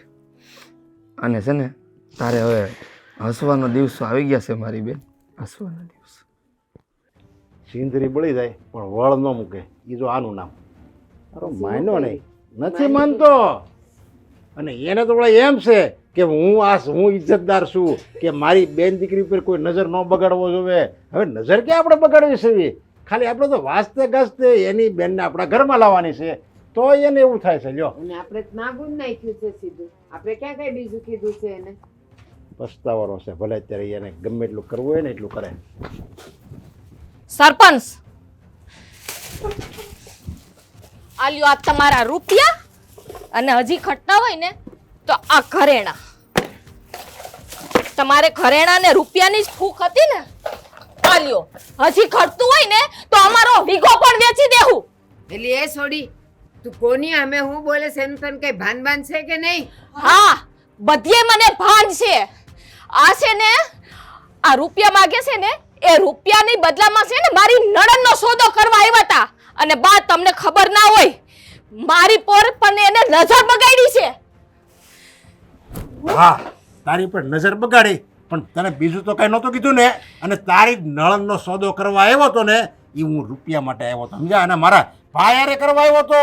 અને છે ને તારે હવે હસવાનો દિવસો આવી ગયા છે મારી બેન, હસવાનો દિવસ. સિંદરી બળી જાય પણ વળ ન મૂકે, એ જો આનું નામ. અરે માનો નહીં, નથી માનતો. અને એને તો વળી એમ છે કે હું ઇજ્જતદાર છું, કે મારી બેન દીકરી ઉપર કોઈ નજર ન બગાડવો જોઈએ. હવે નજર ક્યાં આપણે બગાડવી છે? ખાલી આપણે તો વાસ્તે ગાસ્તે એની બેનને આપણા ઘરમાં લાવવાની છે તો એને એવું થાય છે. લ્યો, અને આપણે નાગુન નાખ્યું છે સીધું. આપણે ક્યાં કઈ બીજું કીધું છે એને? પસ્તાવાનો છે. ભલે અત્યારે એને ગમે એટલું કરવું હોય ને એટલું કરે. સરપંચ આલ્યો આ તમારા રૂપિયા, અને હજી ખટતા હોય ને તો આ ઘરેણા. તમારે ઘરેણા ને રૂપિયાની જ ફૂક હતી ને, આલ્યો. હજી ખટતું હોય ને તો અમારો વીઘો પણ વેચી દેવું. એટલે એ છોડી તું કોની અમે હું બોલે છે એનું તને કઈ ભાન છે કે નહીં? હા, બધે મને ભાન છે. આ છે ને આ રૂપિયા માંગે છે ને એ રૂપિયાની બદલામાં છે ને મારી નણંદનો સોદો કરવા આવ્યા હતા. અને બા તમને ખબર ના હોય મારી પર પણ એને નજર બગાડી છે. હા, તારી પર નજર બગાડી, પણ તને બીજું તો કઈ નહોતું કીધું ને. અને તારી નળનનો સોદો કરવા આવ્યો તો ને એ હું રૂપિયા માટે આવ્યો હતો, સમજ્યા? અને મારા ભાઈ હારે કરવા આવ્યો તો,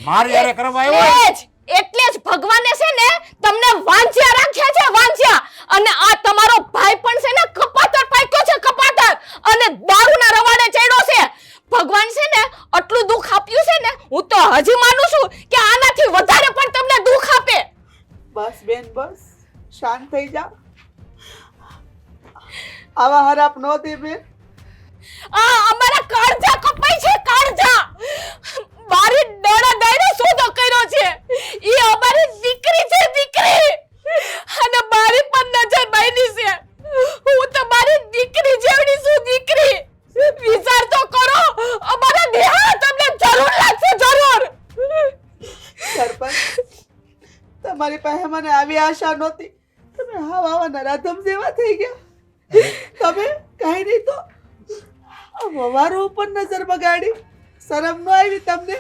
મારી હારે કરવા આવ્યો. એટલે જ ભગવાને છે ને તમને વાંચ્યા રાખ્યા છે, વાંચ્યા. અને આ તમારો ભાઈ પણ છે ને કપાતર પાક્યો છે, કપાતર. અને દારૂના રવાડે ચડ્યો છે. ભગવાન છે ને આટલું દુઃખ આપ્યું છે ને, હું તો હજી માનું છું કે આનાથી વધારે પણ તમને દુઃખ આપે. બસ બેન બસ, શાંત થઈ જા. આવા હરાપ ન દે બેન. આ અમારા કાળજા કપાઈ છે, કાળજા. મારી નણંદાઈને સોદો કર્યો છે. ઈ અમારી દીકરી છે, દીકરી. અને મારી પણ નજર બાંધી છે. હું તો મારી દીકરી જેવડી છું, દીકરી. વિચાર તો કરો, અમારા દેહા તમને જરૂર લાગશે, જરૂર. સરપંચ, તમારી પાસે મને આવી આશા નહોતી. તમે આવા નરાધમ જેવા થઈ ગયા. તમે કાંઈ નહીં તો વવારો ઉપર નજર બગાડી. શરમ ન આવી તમને?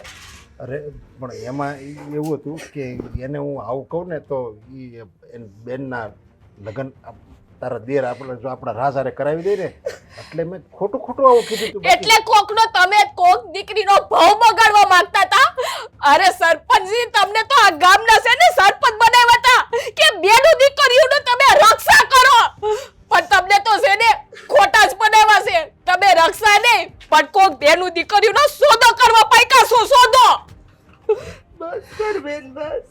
અરે પણ એમાં એવું હતું કે એને હું આવું કહું ને તો એ બેનના લગ્ન તારા દેર આપણે જો આપણા રાજ હારે કરાવી દે ને, એટલે મેં ખોટું આવું કીધું હતું. એટલે કોકનો તમે કોક દીકરીનો ભાવ બગાડવા માંગતા હતા. અરે સરપંચજી, તમને તો આ ગામના છે ને સરપંચ બનાવ્યા હતા કે બેનું દીકરીઓનું તમે રક્ષા કરો. પણ તમને તો છે ને ખોટા જ બનાવ્યા છે. તમે રક્ષા નહીં પણ કોક બેનું દીકરીઓનો સોદો કરવા પાક્યા છો, સોદો. બસ કર બેન બસ.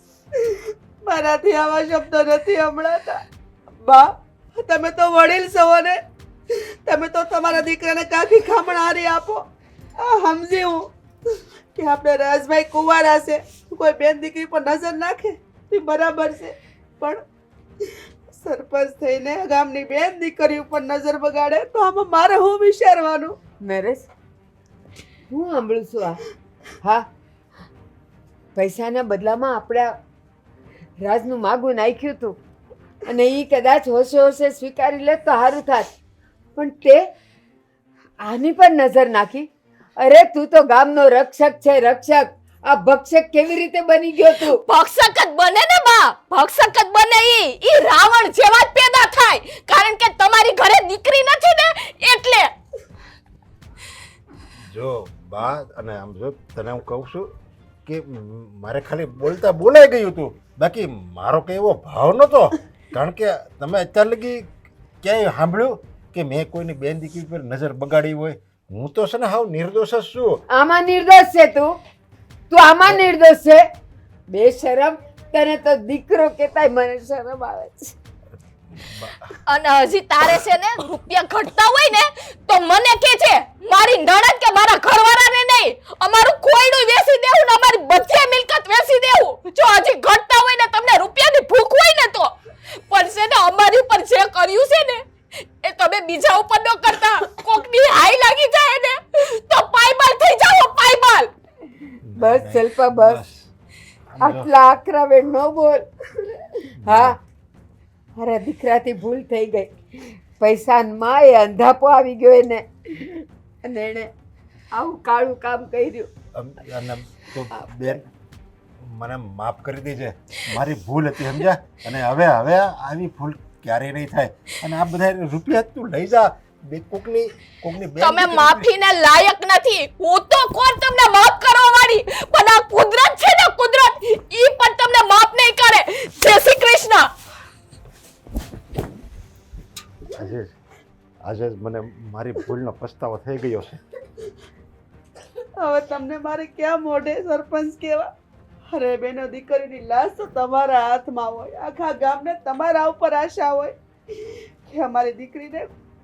મારાથી આવા શબ્દો નથી હમણાં. બા, તમે તો વડીલ છો ને, તમે તો તમારા દીકરાને કાફી ખામણારી આપો. આ સમજી હું કે આપણે રાજભાઈ કુંવારા છે, કોઈ બેન દીકરી પર નજર નાખે તે બરાબર છે, પણ સરપંચ થઈને ગામની બેન દીકરી ઉપર નજર બગાડે તો આમાં મારે હું વિચારવાનું? નરેશ, હું સાંભળું છું આ. હા, પૈસાના બદલામાં આપણે રાજનું માગું નાખ્યું હતું અને એ કદાચ હોશે હોશે સ્વીકારી લે તો સારું થાત, પણ તે આની પર નજર નાખી. અરે તું તો ગામનો રક્ષક છે, રક્ષક. આ ભક્ષક કેવી રીતે બની ગયો તું? ભક્ષક જ બને ને બા, ભક્ષક જ બને. ઈ રાવણ જેવા જ પેદા થાય, કારણ કે તમારી ઘરે દીકરી નથી ને એટલે. જો બા, અને આમ જો તને હું કહું છું કે મારે ખાલી બોલતા બોલાઈ ગયું હતું, બાકી મારો કંઈ એવો ભાવ નહોતો. કારણ કે તમે અત્યાર લગી ક્યાંય સાંભળ્યું કે મેં કોઈની બેન દીકરી પર નજર બગાડી હોય? હું તો છે ને હાવ નિર્દોષ જ છું. આમાં નિર્દોષ છે તું? તું આમાં નિર્દોષ છે? બેશરમ, તને તો દીકરો કેતાય મને શરમ આવે છે. અને હજી તારે છે ને રૂપિયા ઘટતા હોય ને તો મને કે છે, મારી નણંદ કે મારા ઘરવાળાને નહીં, અમારું કોઈનું વેચી દેવું ને અમારી બધી મિલકત વેચી દેવું જો હજી ઘટતા હોય ને તમને રૂપિયાની ભૂખ હોય ને તો. પણ છે ને અમારી ઉપર જે કર્યું છે ને એ તમે બીજા ઉપર ન કરતા. કોકની હાઈ લાગી જાય ને તો પાયમાલ થઈ જાઓ, પાયમાલ. બસ શિલ્પા, બસ. આટલા આકરા વેણ ન બોલ. હા, મારા દીકરાથી ભૂલ થઈ ગઈ. પૈસામાં એ અંધાપો આવી ગયો એને, અને એને આવું કાળું કામ કર્યું. અને તો બેન, મને માફ કરી દેજે, મારી ભૂલ હતી, સમજ્યા? અને હવે આવી ભૂલ ક્યારેય નહીં થાય. અને આ બધા રૂપિયા તું લઈ જા. કોકની બેન તમે માફીને લાયક નથી. હું તો કોણ તમને માફ કરવા વાળી, પણ આ કુદરત છે ને, કુદરત ઈ પણ તમને માફ નહીં કરે. જય શ્રી કૃષ્ણ. આજે જ મને મારી ભૂલનો પસ્તાવો થઈ ગયો છે. હવે તમને મારે ક્યાં મોઢે સરપંચ કહેવા? અરે બેનો, દીકરીની લાશ તો તમારા હાથમાં હોય. આખા ગામને તમારા ઉપર આશા હોય કે અમારી દીકરીને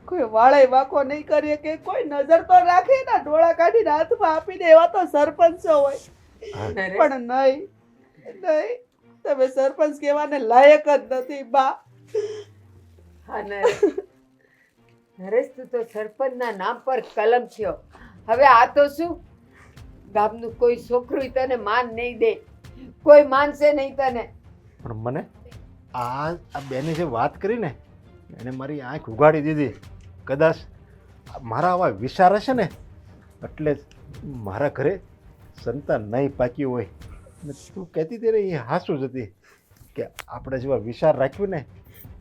કોઈ વાળે વાકો નહીં કરીએ, કે કોઈ નજર તો રાખે ને, ડોળા કાઢીને હાથમાં આપી દે, એવા તો સરપંચો હોય. પણ નહીં, તમે સરપંચ કહેવાને લાયક જ નથી બા. હા નરેશ, નરેશ, તું તો સરપંચના નામ પર કલમ થયો. હવે આ તો શું, ગામનું કોઈ છોકરું તને માન નહીં દે, કોઈ માનશે નહીં તને. પણ મને આ બેને જે વાત કરી ને, એને મારી આંખ ઉગાડી દીધી. કદાચ મારા આવા વિચાર હશે ને એટલે જ મારા ઘરે સંતાન નહીં પાક્યું હોય. ને તું કહેતી હતી ને એ હાસું જ હતી કે આપણે જેવા વિચાર રાખ્યું ને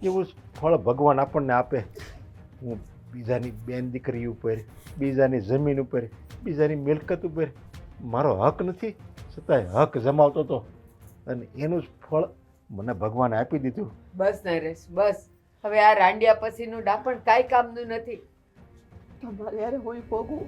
એવું ફળ ભગવાન આપણને આપે. હું બીજાની બેન દીકરી ઉપર, બીજાની જમીન ઉપર, બીજાની મિલકત ઉપર મારો હક નથી, છતાંય હક જમાવતો હતો, અને એનું જ ફળ મને ભગવાને આપી દીધું. બસ નરેશ, બસ. હવે આ રાંડિયા પછીનું ડાપણ કાંઈ કામનું નથી. તમારે યાર હું ભોગવું.